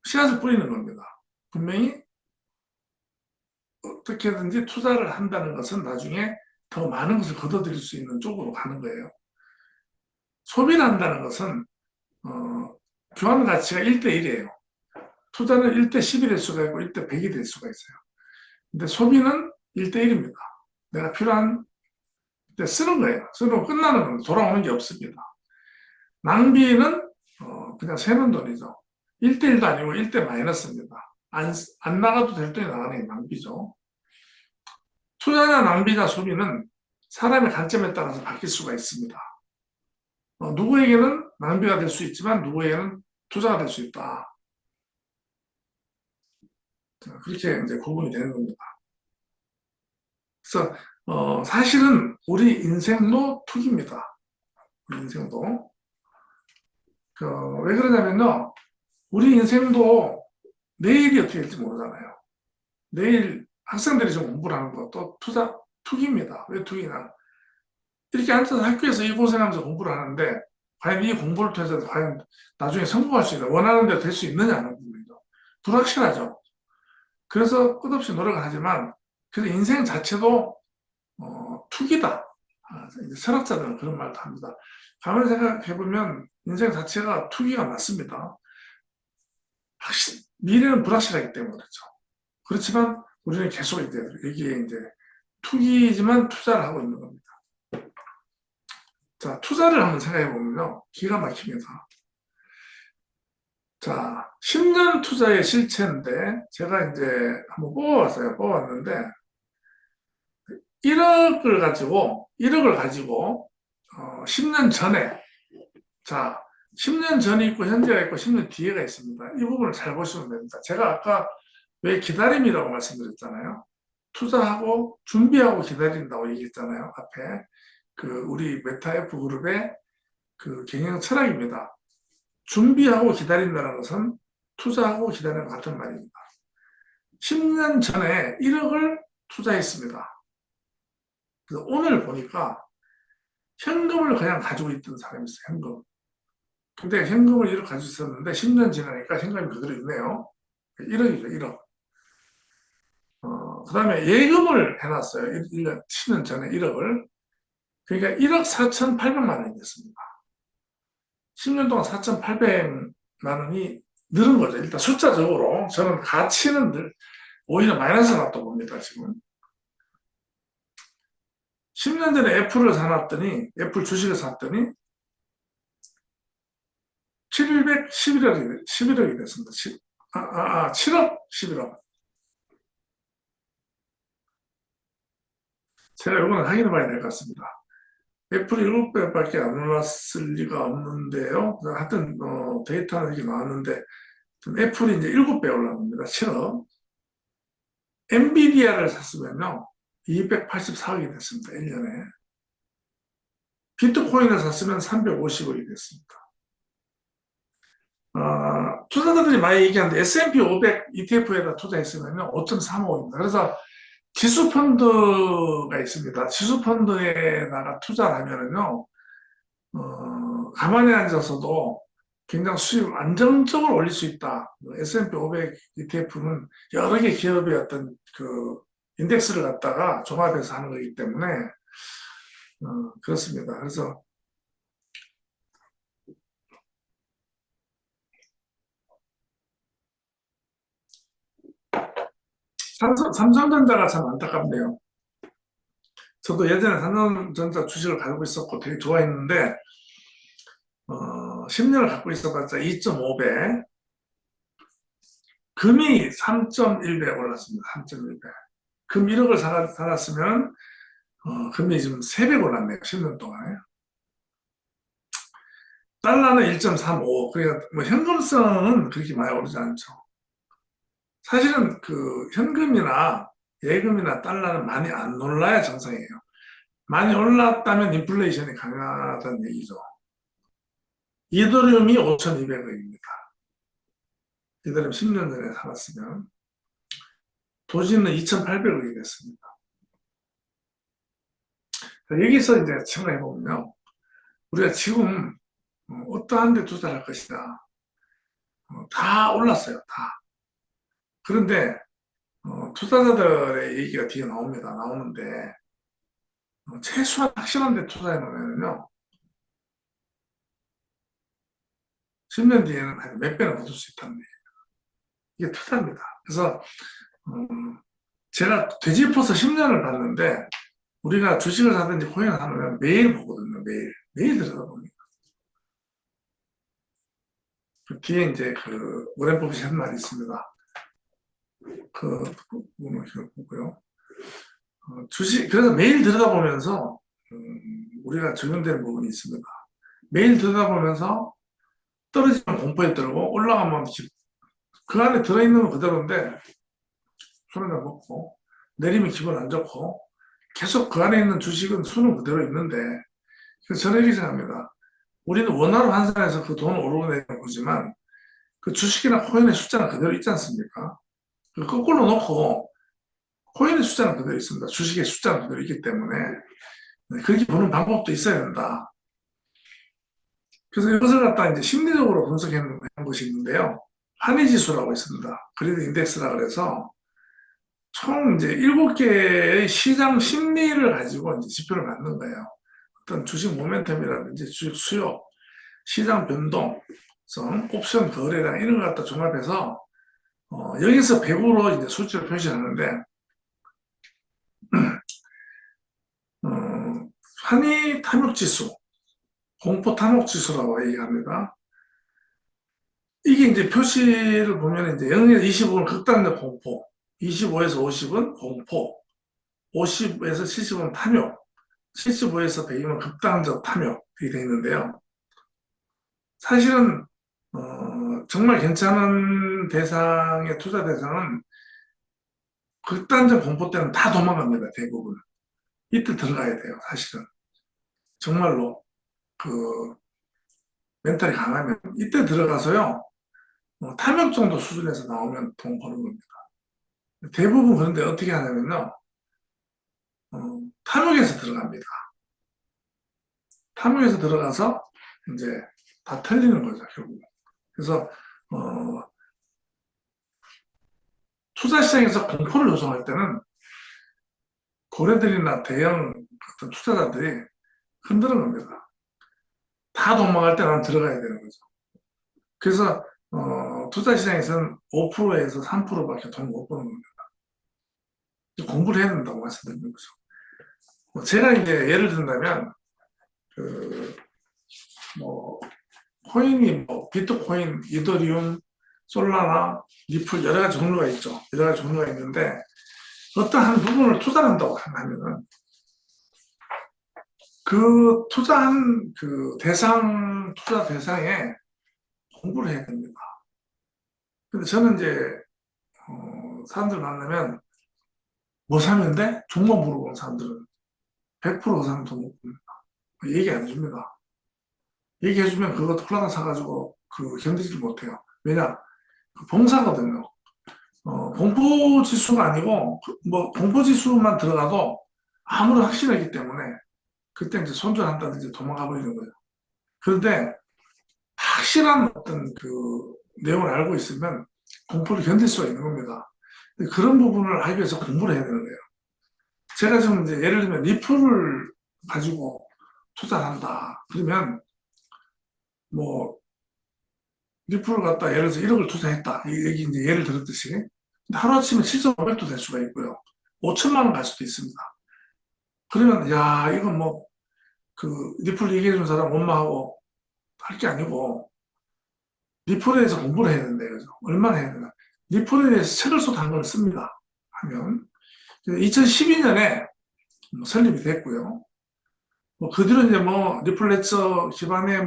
씨앗을 뿌리는 겁니다. 분명히 어떻게든지 투자를 한다는 것은 나중에 더 많은 것을 거둬들일 수 있는 쪽으로 가는 거예요. 소비를 한다는 것은 교환 가치가 1대1이에요. 투자는 1대 10이 될 수가 있고 1대 100이 될 수가 있어요. 근데 소비는 1대 1입니다. 내가 필요한 때 쓰는 거예요. 쓰고 끝나는 겁니다. 돌아오는 게 없습니다. 낭비는 그냥 새는 돈이죠. 1대 1도 아니고 1대 마이너스입니다. 안 나가도 될 돈이 나가는 게 낭비죠. 투자나 낭비나 소비는 사람의 관점에 따라서 바뀔 수가 있습니다. 누구에게는 낭비가 될 수 있지만 누구에게는 투자가 될 수 있다. 그렇게 이제 구분이 되는 겁니다. 그래서 사실은 우리 인생도 투기입니다. 우리 인생도. 왜 그러냐면요. 우리 인생도 내일이 어떻게 될지 모르잖아요. 내일 학생들이 좀 공부를 하는 것도 투기입니다. 왜 투기냐. 이렇게 앉아서 학교에서 이 고생하면서 공부를 하는데 과연 이 공부를 통해서 과연 나중에 성공할 수 있는 원하는 대로 될 수 있느냐 하는 부분이죠. 불확실하죠. 그래서 끝없이 노력을 하지만 그래서 인생 자체도 투기다. 철학자들은 그런 말도 합니다. 가만히 생각해보면 인생 자체가 투기가 맞습니다. 미래는 불확실하기 때문에 그렇죠. 그렇지만 우리는 계속 이제 여기에 이제 투기지만 투자를 하고 있는 겁니다. 자, 투자를 한번 생각해보면요. 기가 막힙니다. 자, 10년 투자의 실체인데 제가 이제 한번 뽑아봤어요. 뽑아봤는데 1억을 가지고 10년 전에 자 10년 전이 있고 현재가 있고 10년 뒤에가 있습니다. 이 부분을 잘 보시면 됩니다. 제가 아까 왜 기다림이라고 말씀드렸잖아요. 투자하고 준비하고 기다린다고 얘기했잖아요. 앞에 우리 메타F 그룹의 경영 철학입니다. 준비하고 기다린다는 것은 투자하고 기다리는 것 같은 말입니다. 10년 전에 1억을 투자했습니다. 그래서 오늘 보니까 현금을 그냥 가지고 있던 사람이 있어요. 현금. 근데 현금을 1억 가지고 있었는데 10년 지나니까 현금이 그대로 있네요. 1억이죠. 1억. 그 다음에 예금을 해놨어요. 1년, 10년 전에 1억을. 그러니까 1억 4,800만 원이 됐습니다. 10년 동안 4,800만 원이 늘은 거죠. 일단 숫자적으로. 저는 가치는 오히려 마이너스 났다고 봅니다. 지금. 10년 전에 애플 주식을 샀더니 11억이 됐습니다. 7억? 11억. 제가 이거는 확인해 봐야 될 것 같습니다. 애플이 7배밖에 안 올랐을 리가 없는데요. 하여튼, 데이터는 이렇게 나왔는데, 애플이 이제 7배 올랐습니다. 7억. 엔비디아를 샀으면요, 284억이 됐습니다. 1년에. 비트코인을 샀으면 350억이 됐습니다. 투자자들이 많이 얘기하는데 S&P 500 ETF에다 투자했으면 5.35억입니다. 그래서 지수펀드가 있습니다. 지수펀드에다가 투자를 하면은요, 가만히 앉아서도 굉장히 수익을 안정적으로 올릴 수 있다. S&P 500 ETF는 여러 개 기업의 어떤 인덱스를 갖다가 종합해서 하는 거기 때문에, 그렇습니다. 그래서 삼성전자가 참 안타깝네요. 저도 예전에 삼성전자 주식을 가지고 있었고 되게 좋아했는데 10년을 갖고 있어봤자 2.5배, 금이 3.1배 올랐습니다. 3.1배. 금 1억을 사놨으면 금이 지금 3배 올랐네요. 10년 동안에. 달러는 1.35. 그러니까 뭐 현금성은 그렇게 많이 오르지 않죠. 사실은 현금이나 예금이나 달러는 많이 안 올라야 정상이에요. 많이 올랐다면 인플레이션이 강하다는 얘기죠. 이더리움이 5,200억입니다. 이더리움 10년 전에 살았으면 도지는 2,800억이 됐습니다. 여기서 이제 생각해 보면요. 우리가 지금 어떠한 데 투자를 할 것이다. 다 올랐어요. 다. 그런데 투자자들의 얘기가 뒤에 나오는데 최소한 확실한 데 투자해 놓으면요. 10년 뒤에는 몇 배는 얻을 수 있다는 얘기예요. 이게 투자입니다. 그래서 제가 되짚어서 10년을 봤는데 우리가 주식을 사든지 코인을 사면 매일 보거든요. 매일 들여다봅니다. 그 뒤에 이제 그 워렌 버핏이 한 말이 있습니다. 부분을 보고요. 주식 그래서 매일 들여다보면서 우리가 적용되는 부분이 있습니다. 매일 들여다보면서 떨어지면 공포에 떨고 올라가면 그 안에 들어있는 건 그대로인데 손에 먹고 내리면 기분 안 좋고 계속 그 안에 있는 주식은 수는 그대로 있는데 그래서 저는 이렇게 생각합니다. 우리는 원화로 환산해서 그 돈을 오르내는 거지만 그 주식이나 코인의 숫자는 그대로 있지 않습니까? 거꾸로 놓고 코인의 숫자는 그대로 있습니다. 주식의 숫자는 그대로 있기 때문에 그렇게 보는 방법도 있어야 된다. 그래서 이것을 갖다 이제 심리적으로 분석한 것이 있는데요. 한의지수라고 있습니다. 그리드 인덱스라 그래서 총 이제 7개의 시장 심리를 가지고 이제 지표를 만든 거예요. 어떤 주식 모멘텀이라든지 주식 수요, 시장 변동성, 옵션 거래량 이런 걸 갖다 종합해서 여기서 100으로 이제 수치를 표시하는데 환희 탐욕지수, 공포 탐욕지수라고 얘기합니다. 이게 이제 표시를 보면 이제 0에서 25는 극단적 공포, 25에서 50은 공포, 50에서 70은 탐욕, 75에서 100이면 극단적 탐욕이 되어 있는데요. 사실은 정말 괜찮은 대상의 투자 대상은 극단적 공포 때는 다 도망갑니다. 대부분. 이때 들어가야 돼요. 사실은. 정말로 그 멘탈이 강하면 이때 들어가서요. 탐욕 정도 수준에서 나오면 돈 버는 겁니다. 대부분 그런데 어떻게 하냐면요. 탐욕에서 들어갑니다. 탐욕에서 들어가서 이제 다 틀리는 거죠, 결국. 그래서 투자 시장에서 공포를 조성할 때는 고래들이나 대형 어떤 투자자들이 흔드는 겁니다. 다 도망갈 때 나는 들어가야 되는 거죠. 그래서 투자 시장에서는 5%에서 3%밖에 돈 못 버는 겁니다. 공부를 해야 된다고 말씀드리는 거죠. 제가 이제 예를 든다면 뭐 코인이 뭐 비트코인, 이더리움, 솔라나, 리플 여러 가지 종류가 있죠. 여러 가지 종류가 있는데 어떠한 부분을 투자한다고 하면은 그 투자한 그 투자 대상에 공부를 해야 됩니다. 근데 저는 이제 사람들 만나면 뭐 사면 돼? 종목 물어보는 사람들은 100% 사면 돈 못 봅니다. 얘기 안 해줍니다. 얘기해주면 그것도 콜라당 사가지고 견디지 못해요. 왜냐? 봉사거든요. 공포지수가 아니고 뭐 공포지수만 들어가도 아무런 확신이기 때문에 그때 이제 손절한다든지 도망가 버리는 거예요. 그런데 확실한 어떤 내용을 알고 있으면 공포를 견딜 수가 있는 겁니다. 그런 부분을 하기 위해서 공부를 해야 되는 거예요. 제가 지금 이제 예를 들면 리플을 가지고 투자를 한다. 그러면 뭐 리플을 갖다 예를 들어서 1억을 투자했다. 여기 이제 예를 들었듯이 하루아침에 7,500도 될 수가 있고요. 5천만 원 갈 수도 있습니다. 그러면 야 이건 뭐 리플 얘기해 준 사람 원망하고 할 게 아니고 리플에 대해서 공부를 해야 된다 이거죠. 얼마나 해야 되나. 리플에 대해서 책을 쏟아 한 걸 씁니다. 하면 2012년에 설립이 됐고요. 그 뒤로 이제 리플레처 기반의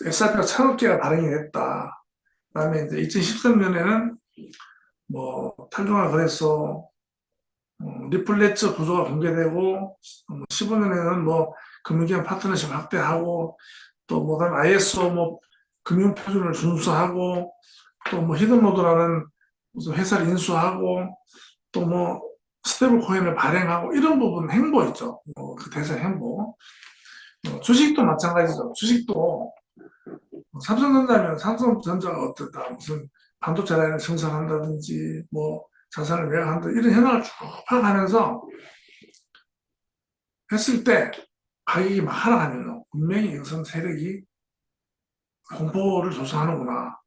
XRP가 1,000억 개가 발행이 됐다. 그 다음에 이제 2013년에는 탈중앙 거래소, 리플레처 구조가 공개되고, 15년에는 금융기관 파트너십 확대하고, 또 그다음에 ISO 금융표준을 준수하고, 또 히든노드라는 무슨 회사를 인수하고, 또 스테이블 코인을 발행하고, 이런 부분 행보 있죠. 그 대상 행보. 주식도 마찬가지죠. 주식도 삼성전자면 삼성전자가 어떻다, 무슨 반도체 라인을 생산한다든지, 자산을 매각한다, 이런 현황을 쭉 파악하면서 했을 때 가격이 막 하락하면 분명히 이것은 세력이 공포를 조성하는구나.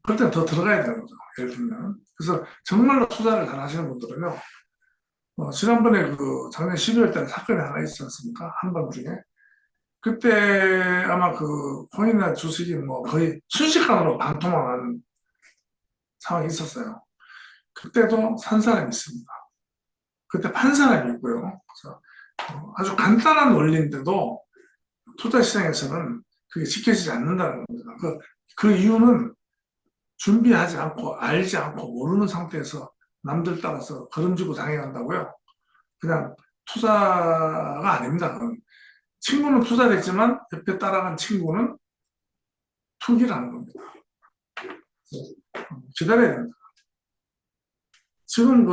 그럴 때는 더 들어가야 되는 거죠. 예를 들면. 그래서 정말로 투자를 잘 하시는 분들은요, 지난번에 그 작년 12월 달에 사건이 하나 있지 않습니까? 한밤중에. 그때 아마 그 코인이나 주식이 뭐 거의 순식간으로 반토막한 상황이 있었어요. 그때도 산 사람이 있습니다. 그때 판 사람이 있고요. 그래서 아주 간단한 원리인데도 투자 시장에서는 그게 지켜지지 않는다는 겁니다. 그 이유는 준비하지 않고 알지 않고 모르는 상태에서 남들 따라서 걸음지고 당해간다고요. 그냥 투자가 아닙니다. 그건. 친구는 투자를 했지만 옆에 따라간 친구는 투기를 하는 겁니다. 기다려야 됩니다. 지금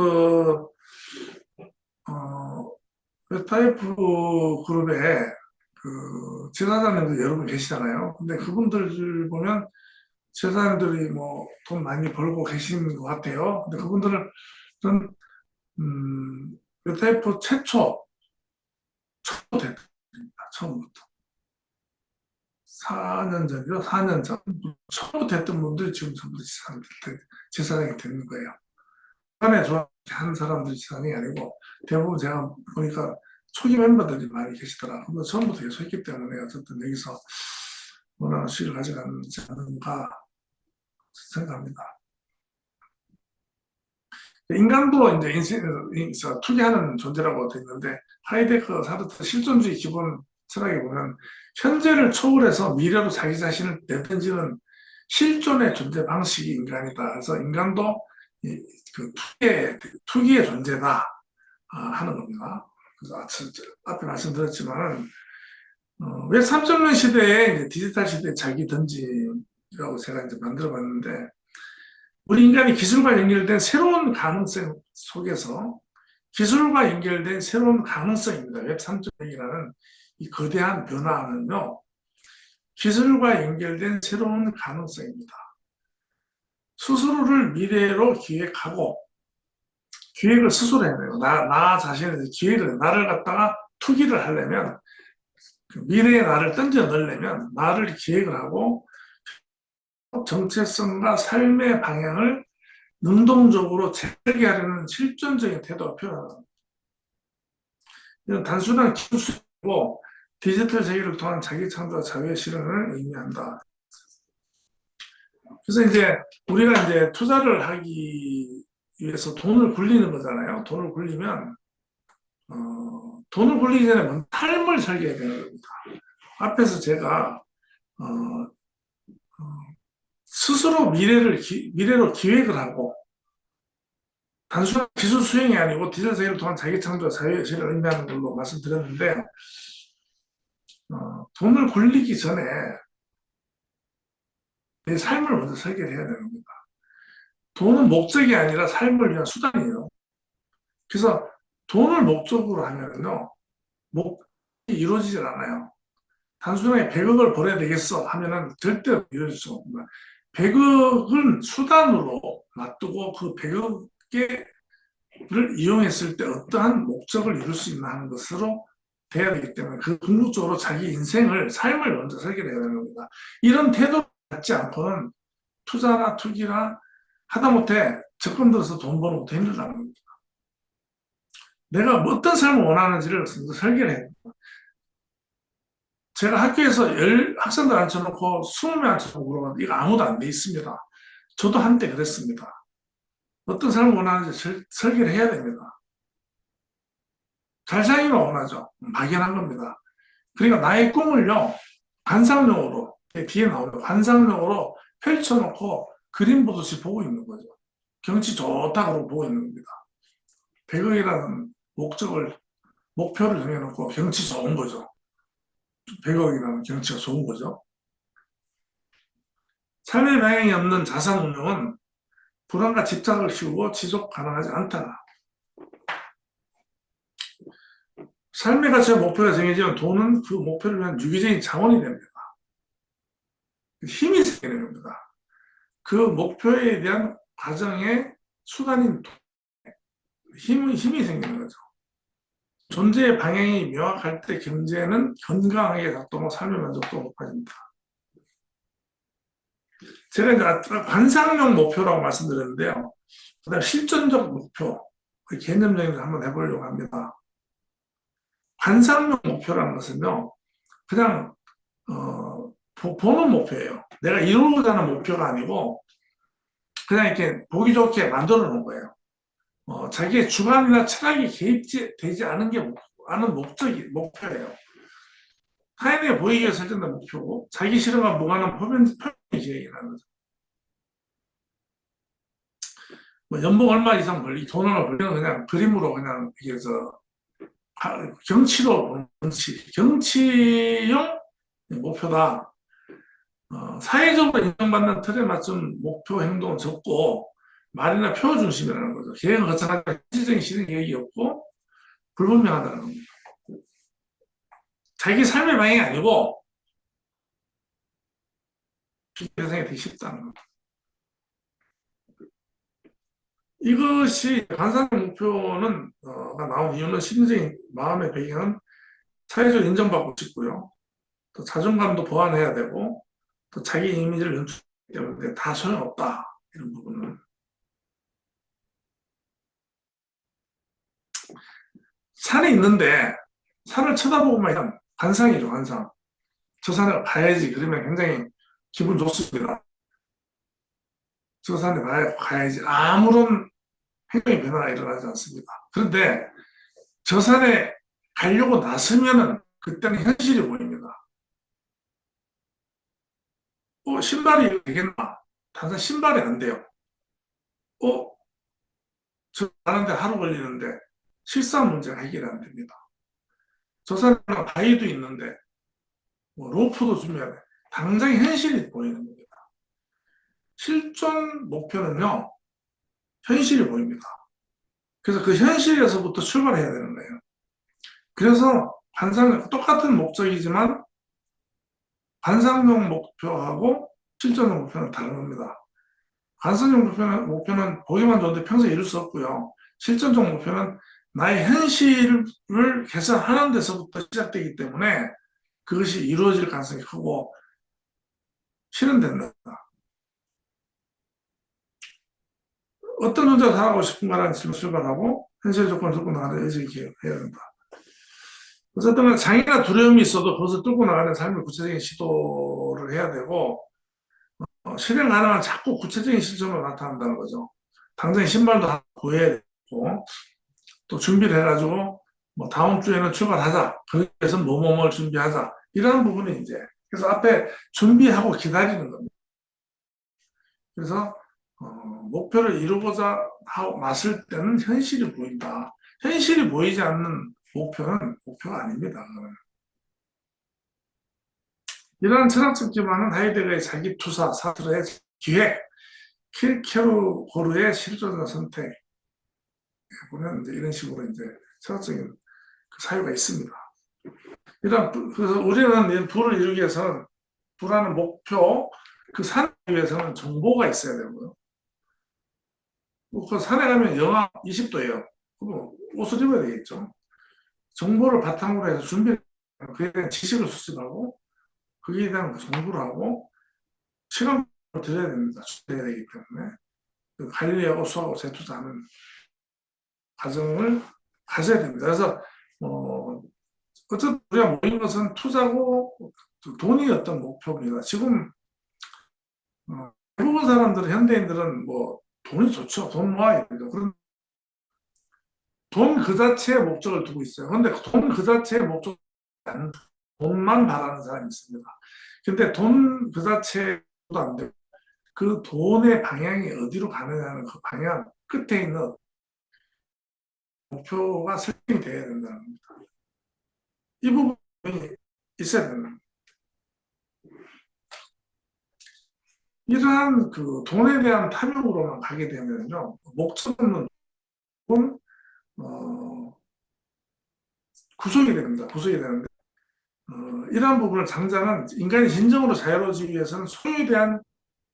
타이프 그룹에 그 지사장님들 여러분 계시잖아요. 근데 그분들 보면 지사장님들이 뭐 돈 많이 벌고 계신 것 같아요. 근데 그분들은 타이프 최초 대표입니다. 처음부터. 4년 전이요? 4년 전. 처음부터 했던 분들이 지금 전부 지사장이 되는 거예요. 안에 좋아하는 사람들이 지사장이 아니고 대부분 제가 보니까 초기 멤버들이 많이 계시더라. 근데 처음부터 계속 했기 때문에 어쨌든 여기서 원하는 수익을 가져가지 않는가 생각합니다. 인간도 이제 인생에서 투기하는 존재라고 되어 있는데 하이데크 사르트 실존주의 기본 철학에 보면 현재를 초월해서 미래로 자기 자신을 내던지는 실존의 존재 방식이 인간이다. 그래서 인간도 그 투기의 존재다 하는 겁니다. 그래서 앞에 말씀드렸지만 왜 3.0 시대에 이제 디지털 시대에 자기 던지라고 제가 이제 만들어봤는데 우리 인간이 기술과 연결된 새로운 가능성 속에서 기술과 연결된 새로운 가능성입니다. 웹 3.0이라는 이 거대한 변화는요, 기술과 연결된 새로운 가능성입니다. 스스로를 미래로 기획하고, 기획을 스스로 해야 돼요. 나 자신의 기획을, 나를 갖다가 투기를 하려면, 미래에 나를 던져 넣으려면, 나를 기획을 하고, 정체성과 삶의 방향을 능동적으로 설계하려는 실존적인 태도가 필요하다. 이건 단순한 기술이고 디지털 세계를 통한 자기 창조와 자유의 실현을 의미한다. 그래서 이제 우리가 이제 투자를 하기 위해서 돈을 굴리는 거잖아요. 돈을 굴리면 돈을 굴리기 전에 삶을 설계해야 되는 겁니다. 앞에서 제가 스스로 미래로 기획을 하고 단순한 기술 수행이 아니고 디지털 세계를 통한 자기 창조와 자유의 실현을 의미하는 걸로 말씀드렸는데 돈을 굴리기 전에 내 삶을 먼저 설계를 해야 되는 겁니다. 돈은 목적이 아니라 삶을 위한 수단이에요. 그래서 돈을 목적으로 하면요, 목적이 이루어지질 않아요. 단순하게 100억을 벌어야 되겠어 하면은 절대 이루어질 수 없습니다. 100억은 수단으로 놔두고 그 100억을 이용했을 때 어떠한 목적을 이룰 수 있나 하는 것으로 돼야 되기 때문에 그 궁극적으로 자기 인생을, 삶을 먼저 설계해야 되는 겁니다. 이런 태도를 갖지 않고는 투자나 투기나 하다못해 적금 들어서 돈 버는 것도 힘들다는 겁니다. 내가 어떤 삶을 원하는지를 먼저 설계를 해야 됩니다. 제가 학교에서 학생들 앉혀놓고 20명 앉혀놓고 물어봤는데 이거 아무도 안 돼 있습니다. 저도 한때 그랬습니다. 어떤 삶을 원하는지 설계를 해야 됩니다. 잘 살기만 원하죠. 막연한 겁니다. 그러니까 나의 꿈을요, 관상용으로, 뒤에 나오는 관상용으로 펼쳐놓고 그림 보듯이 보고 있는 거죠. 경치 좋다고 보고 있는 겁니다. 100억이라는 목표를 정해놓고 경치 좋은 거죠. 100억이라는 경치가 좋은 거죠. 삶의 방향이 없는 자산 운용은 불안과 집착을 키우고 지속 가능하지 않다. 삶의 가치와 목표가 정해지면 돈은 그 목표를 위한 유기적인 자원이 됩니다. 힘이 생기는 겁니다. 그 목표에 대한 과정의 수단인 힘이 생기는 거죠. 존재의 방향이 명확할 때 경제는 건강하게 작동하고 삶의 만족도가 높아집니다. 제가 이제 아까 관상용 목표라고 말씀드렸는데요. 그다음 실존적 목표, 그 개념적인 걸 한번 해보려고 합니다. 관상용 목표라는 것은요, 그냥 보는 목표예요. 내가 이루고자 하는 목표가 아니고 그냥 이렇게 보기 좋게 만들어 놓은 거예요. 자기의 주관이나 철학이 개입되지 않은 목표예요. 타인에게 보이기 위해 설정된 목표고 자기 실험과 무관한 표면 계획이라는 거죠. 뭐 연봉 얼마 이상 벌리, 돈 얼마 벌리는 그냥 그림으로 그냥 이게 경치용 목표다. 사회적으로 인정받는 틀에 맞춘 목표 행동은 적고 말이나 표 중심이라는 거죠. 계획은 거창하게 실질적인 실행 계획이 없고 불분명하다는 겁니다. 자기 삶의 방향이 아니고 개성이 되기 쉽다는 겁니다. 이것이 관상의 목표는 나온 이유는 심리적인 마음의 배경은 사회적으로 인정받고 싶고요. 또 자존감도 보완해야 되고 또 자기 이미지를 연출하기 때문에 다 소용없다. 이런 부분은. 산에 있는데 산을 쳐다보고만 있으면 관상이죠, 관상. 저 산에 가야지. 그러면 굉장히 기분 좋습니다. 저 산에 가야지. 아무런 행동의 변화가 일어나지 않습니다. 그런데 저 산에 가려고 나서면은 그때는 현실이 보입니다. 신발이 되겠나? 단순 신발이 안 돼요. 어, 저 가는데 하루 걸리는데 실상 문제가 해결이 안 됩니다. 저 산에 바위도 있는데 뭐 로프도 준비해야 돼. 당장 현실이 보이는 겁니다. 실존 목표는요, 현실이 보입니다. 그래서 그 현실에서부터 출발해야 되는 거예요. 그래서 똑같은 목적이지만 관상용 목표하고 실존용 목표는 다른 겁니다. 관상용 목표는 보기만 좋은데 평소에 이룰 수 없고요. 실존적 목표는 나의 현실을 개선하는 데서부터 시작되기 때문에 그것이 이루어질 가능성이 크고 실현된다. 어떤 존재가 살아가고 싶은가라는 질문 출발하고 현실 조건을 뚫고 나가는 의지를 해야 된다. 어쨌든 장애나 두려움이 있어도 그것을 뚫고 나가는 삶의 구체적인 시도를 해야 되고 실행 가능한 자꾸 구체적인 실천으로 나타난다는 거죠. 당장 신발도 구해야 되고 또 준비를 해가지고 뭐 다음 주에는 출발하자. 거기에 서 뭐뭐뭘 준비하자. 이런 부분이 이제 그래서 앞에 준비하고 기다리는 겁니다. 그래서 목표를 이루고자 하고 맞을 때는 현실이 보인다. 현실이 보이지 않는 목표는 목표가 아닙니다. 이러한 철학적 기반은 하이데거의 자기투사, 사트르의 기획, 킬케로고르의 실존적 선택 보면 이제 이런 식으로 이제 철학적인 그 사유가 있습니다. 그래서 우리는 이 부를 이루기 위해서는 부라는 목표, 그 산을 위해서는 정보가 있어야 되고요. 그 산에 가면 영하 20도예요. 그럼 옷을 입어야 되겠죠. 정보를 바탕으로 해서 그에 대한 지식을 수집하고 거기에 대한 정보를 하고 실험을 드려야 됩니다. 드려야 되기 때문에 관리하고 수하고 재투자하는 과정을 가져야 됩니다. 그래서 어쨌든 우리가 모인 것은 투자고 돈이 어떤 목표입니다. 지금 대부분 사람들은 현대인들은 뭐 돈이 좋죠. 돈 모아야 되죠. 그런 돈 그 자체의 목적을 두고 있어요. 그런데 돈 그 자체의 목적 돈만 바라는 사람이 있습니다. 근데 돈 그 자체도 안 되고 그 돈의 방향이 어디로 가느냐는 그 방향 끝에 있는 목표가 설정이 돼야 된다는 겁니다. 이 부분이 있어야 된다. 이러한 그 돈에 대한 탐욕으로만 가게 되면요, 목적 없는 돈, 구속이 됩니다. 구속이 되는데, 이러한 부분을 장자는 인간이 진정으로 자유로워지기 위해서는 소유에 대한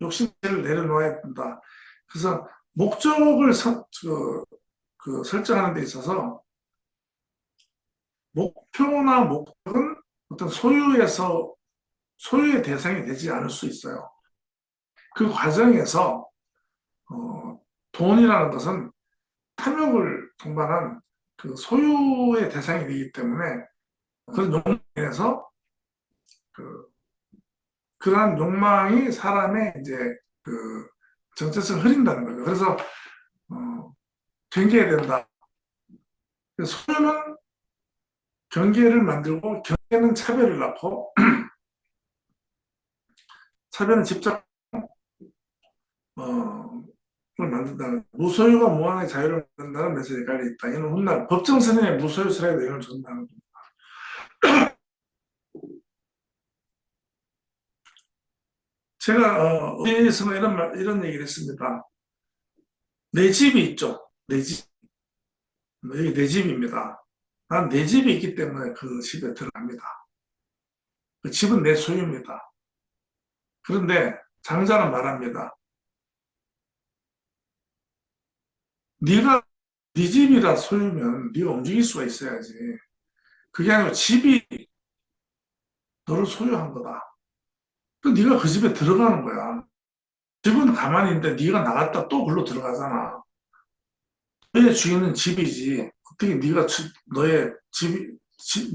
욕심을 내려놓아야 된다. 그래서 목적을 설정하는 데 있어서 목표나 목적은 어떤 소유의 대상이 되지 않을 수 있어요. 그 과정에서 돈이라는 것은 탐욕을 동반한 그 소유의 대상이 되기 때문에 그런 욕망에서 그러한 욕망이 사람의 이제 그 정체성을 흐린다는 거죠. 그래서 경계해야 된다. 소유는 경계를 만들고 경계는 차별을 낳고 차별은 집착 을 만든다는 무소유가 무한의 자유를 만든다는 메시지가 깔려있다. 이는 훗날 법정 스님의 무소유 슬라이드 이런 전하는 겁니다. 제가 어디에서 이런 얘기를 했습니다. 내 집이 있죠. 내 집. 여기 내 집입니다. 난 내 집이 있기 때문에 그 집에 들어갑니다. 그 집은 내 소유입니다. 그런데 장자는 말합니다. 네가 네 집이라 소유면 네가 움직일 수가 있어야지. 그게 아니고 집이 너를 소유한 거다. 그 네가 그 집에 들어가는 거야. 집은 가만히 있는데 네가 나갔다 또 글로 들어가잖아. 너의 주인은 집이지. 어떻게 네가 너의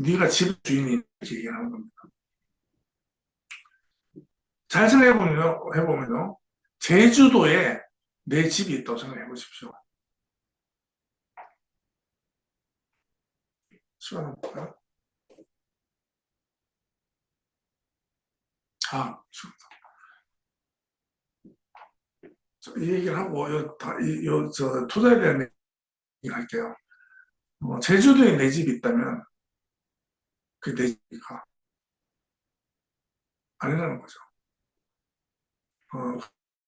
네가 집 주인이 이렇게 얘기하는 겁니다. 잘 해보면요. 제주도에 내 집이 있다고 생각해 보십시오. 시간 없을까요? 아, 이 얘기를 하고, 투자에 대한 얘기 할게요. 제주도에 내 집이 있다면, 그게 내 집이가 아니라는 거죠.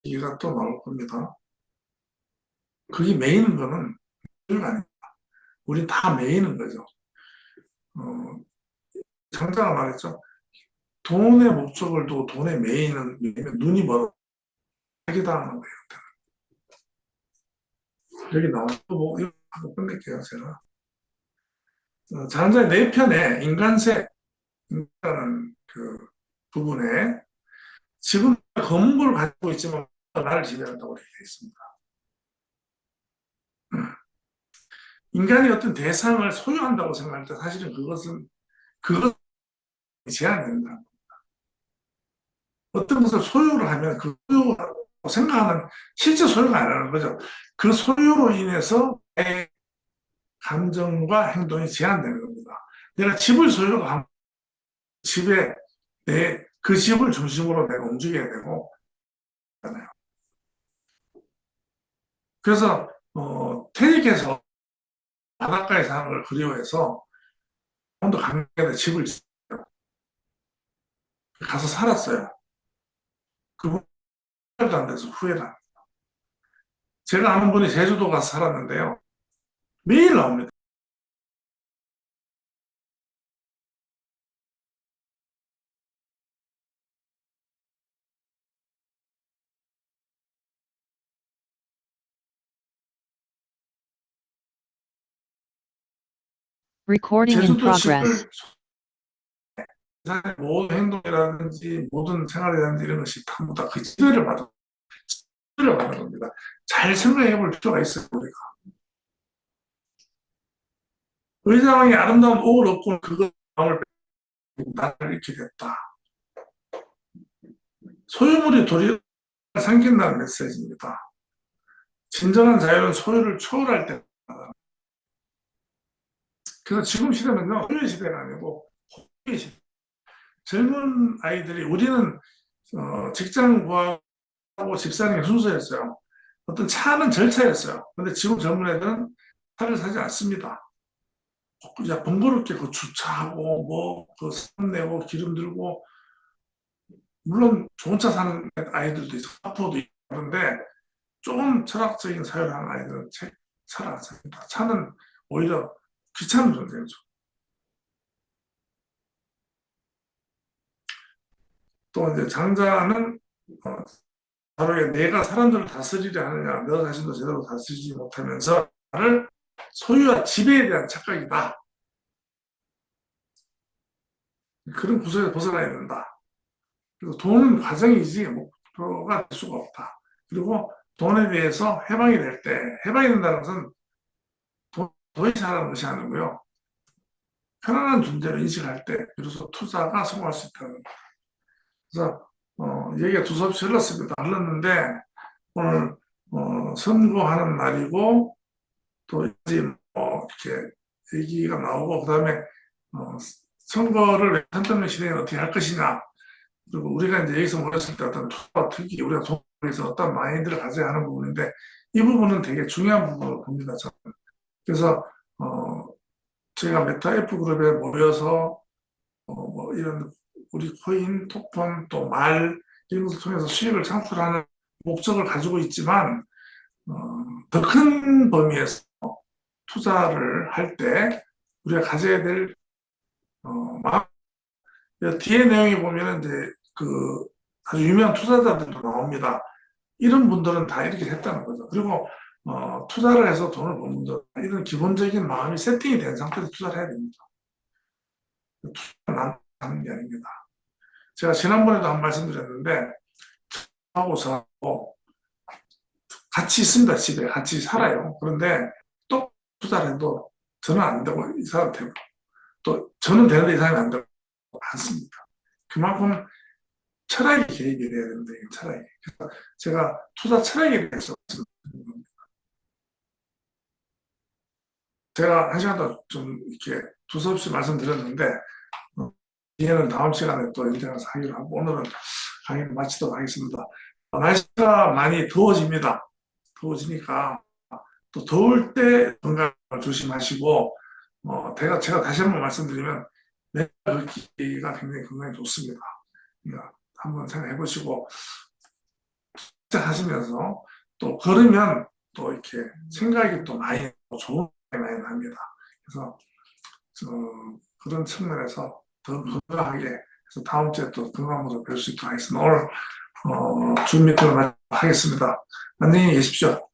얘기가 또 나올 겁니다. 그게 메이는 거는 소유가 아닙니다. 우리 다 메이는 거죠. 장자가 말했죠. 돈의 목적을 두고 돈에 매이는 눈이 멀어 사기당하는 거예요. 여기 나와서 뭐 이거 하고 끝낼게요. 제가 장자의 네 편에 인간세 인간은 그 부분에 지금 검은 가지고 있지만 나를 지배한다고 되어 있습니다. 인간이 어떤 대상을 소유한다고 생각할 때 사실은 그것 제한된다. 어떤 것을 소유를 하면 그 소유라고 생각하는 실제 소유가 아니라는 거죠. 그 소유로 인해서 내 감정과 행동이 제한되는 겁니다. 내가 집을 소유하면 집에 그 집을 중심으로 내가 움직여야 되고, 그래서 퇴직해서 바닷가에 사는 걸 그리워해서 한도 강변에 집을 가서 살았어요. 그분 말도 안 돼서 후회다. 제가 아는 분이 제주도 가서 살았는데요. 매일 나옵니다. Recording in 제주도 progress. 집을 모든 행동이라든지 모든 생활이라든지 이런 것이 전부 다 그 지배를 받는 겁니다. 잘 생각해 볼 필요가 있어요, 우리가. 의장이 아름다운 옥을 얻고 그걸 마음을 빼고 나를 잃게 됐다. 소유물이 도리어 생긴다는 메시지입니다. 진정한 자유는 소유를 초월할 때다. 그래서 지금 시대는요, 소유의 시대가 아니고 호유의 시대. 젊은 아이들이 우리는 직장 구하고 집 사는 게 순서였어요. 어떤 차는 절차였어요. 근데 지금 젊은 애들은 차를 사지 않습니다. 그냥 번거롭게 그 주차하고 그 돈 내고 기름 들고 물론 좋은 차 사는 아이들도 있고 카푸어도 있고 그런데 조금 철학적인 사유를 하는 아이들은 차를 안 삽니다. 차는 오히려 귀찮은 존재죠. 또 이제 장자는 바로 내가 사람들을 다스리려 하느냐, 너 자신도 제대로 다스리지 못하면서 나를 소유와 지배에 대한 착각이다. 그런 구석에서 벗어나야 된다. 그래서 돈은 과정이지, 뭐 목표가 될 수가 없다. 그리고 돈에 대해서 해방이 될 때, 해방이 된다는 것은 돈이 사람을 의시하는고요. 편안한 존재로 인식할 때 비로소 투자가 성공할 수 있다는 거예요. 그래서 얘기가 두서없이 흘렀습니다. 흘렀는데 오늘 선거하는 날이고 또 이렇게 얘기가 나오고 그다음에 선거를 선점의 시대에 어떻게 할 것이냐, 그리고 우리가 이제 여기서 모였을 때 어떤 투자 특히 우리가 통해서 어떤 마인드를 가져야 하는 부분인데 이 부분은 되게 중요한 부분으로 봅니다. 저는. 그래서 제가 메타 F 그룹에 모여서 뭐 이런 우리 코인, 토큰, 또 말 이런 것을 통해서 수익을 창출하는 목적을 가지고 있지만 더 큰 범위에서 투자를 할 때 우리가 가져야 될 마음. 뒤에 내용에 보면은 이제 그 아주 유명한 투자자들도 나옵니다. 이런 분들은 다 이렇게 했다는 거죠. 그리고 투자를 해서 돈을 버는 것, 이런 기본적인 마음이 세팅이 된 상태에서 투자를 해야 됩니다. 투자는 하는 게 아닙니다. 제가 지난번에도 한 말씀 드렸는데 하고서 같이 있습니다. 집에 같이 살아요. 그런데 또 투자를 해도 저는 안 되고 이 사람 되고 또 저는 되는데 이 사람이 안 되고 않습니다. 그만큼 철학이 개입이 돼야 됩니다. 철학이. 그래서 제가 투자 철학에 대해서 제가 한 시간 더 좀 이렇게 두서없이 말씀드렸는데 이해는 다음 시간에 또 연장해서 하기로 하고 오늘은 강의를 마치도록 하겠습니다. 날씨가 많이 더워집니다. 더워지니까 또 더울 때 건강을 조심하시고 제가 다시 한번 말씀드리면 내가 걷기가 굉장히 건강에 좋습니다. 그러니까 한번 생각해 보시고 하시면서 또 걸으면 또 이렇게 생각이 또 많이 좋은 생각이 많이 납니다. 그래서 그런 측면에서 더 건강하게 해서 다음 주에 또 건강으로 뵐 수 있도록 하겠습니다. 오늘 줌 미팅을 하겠습니다. 안녕히 계십시오.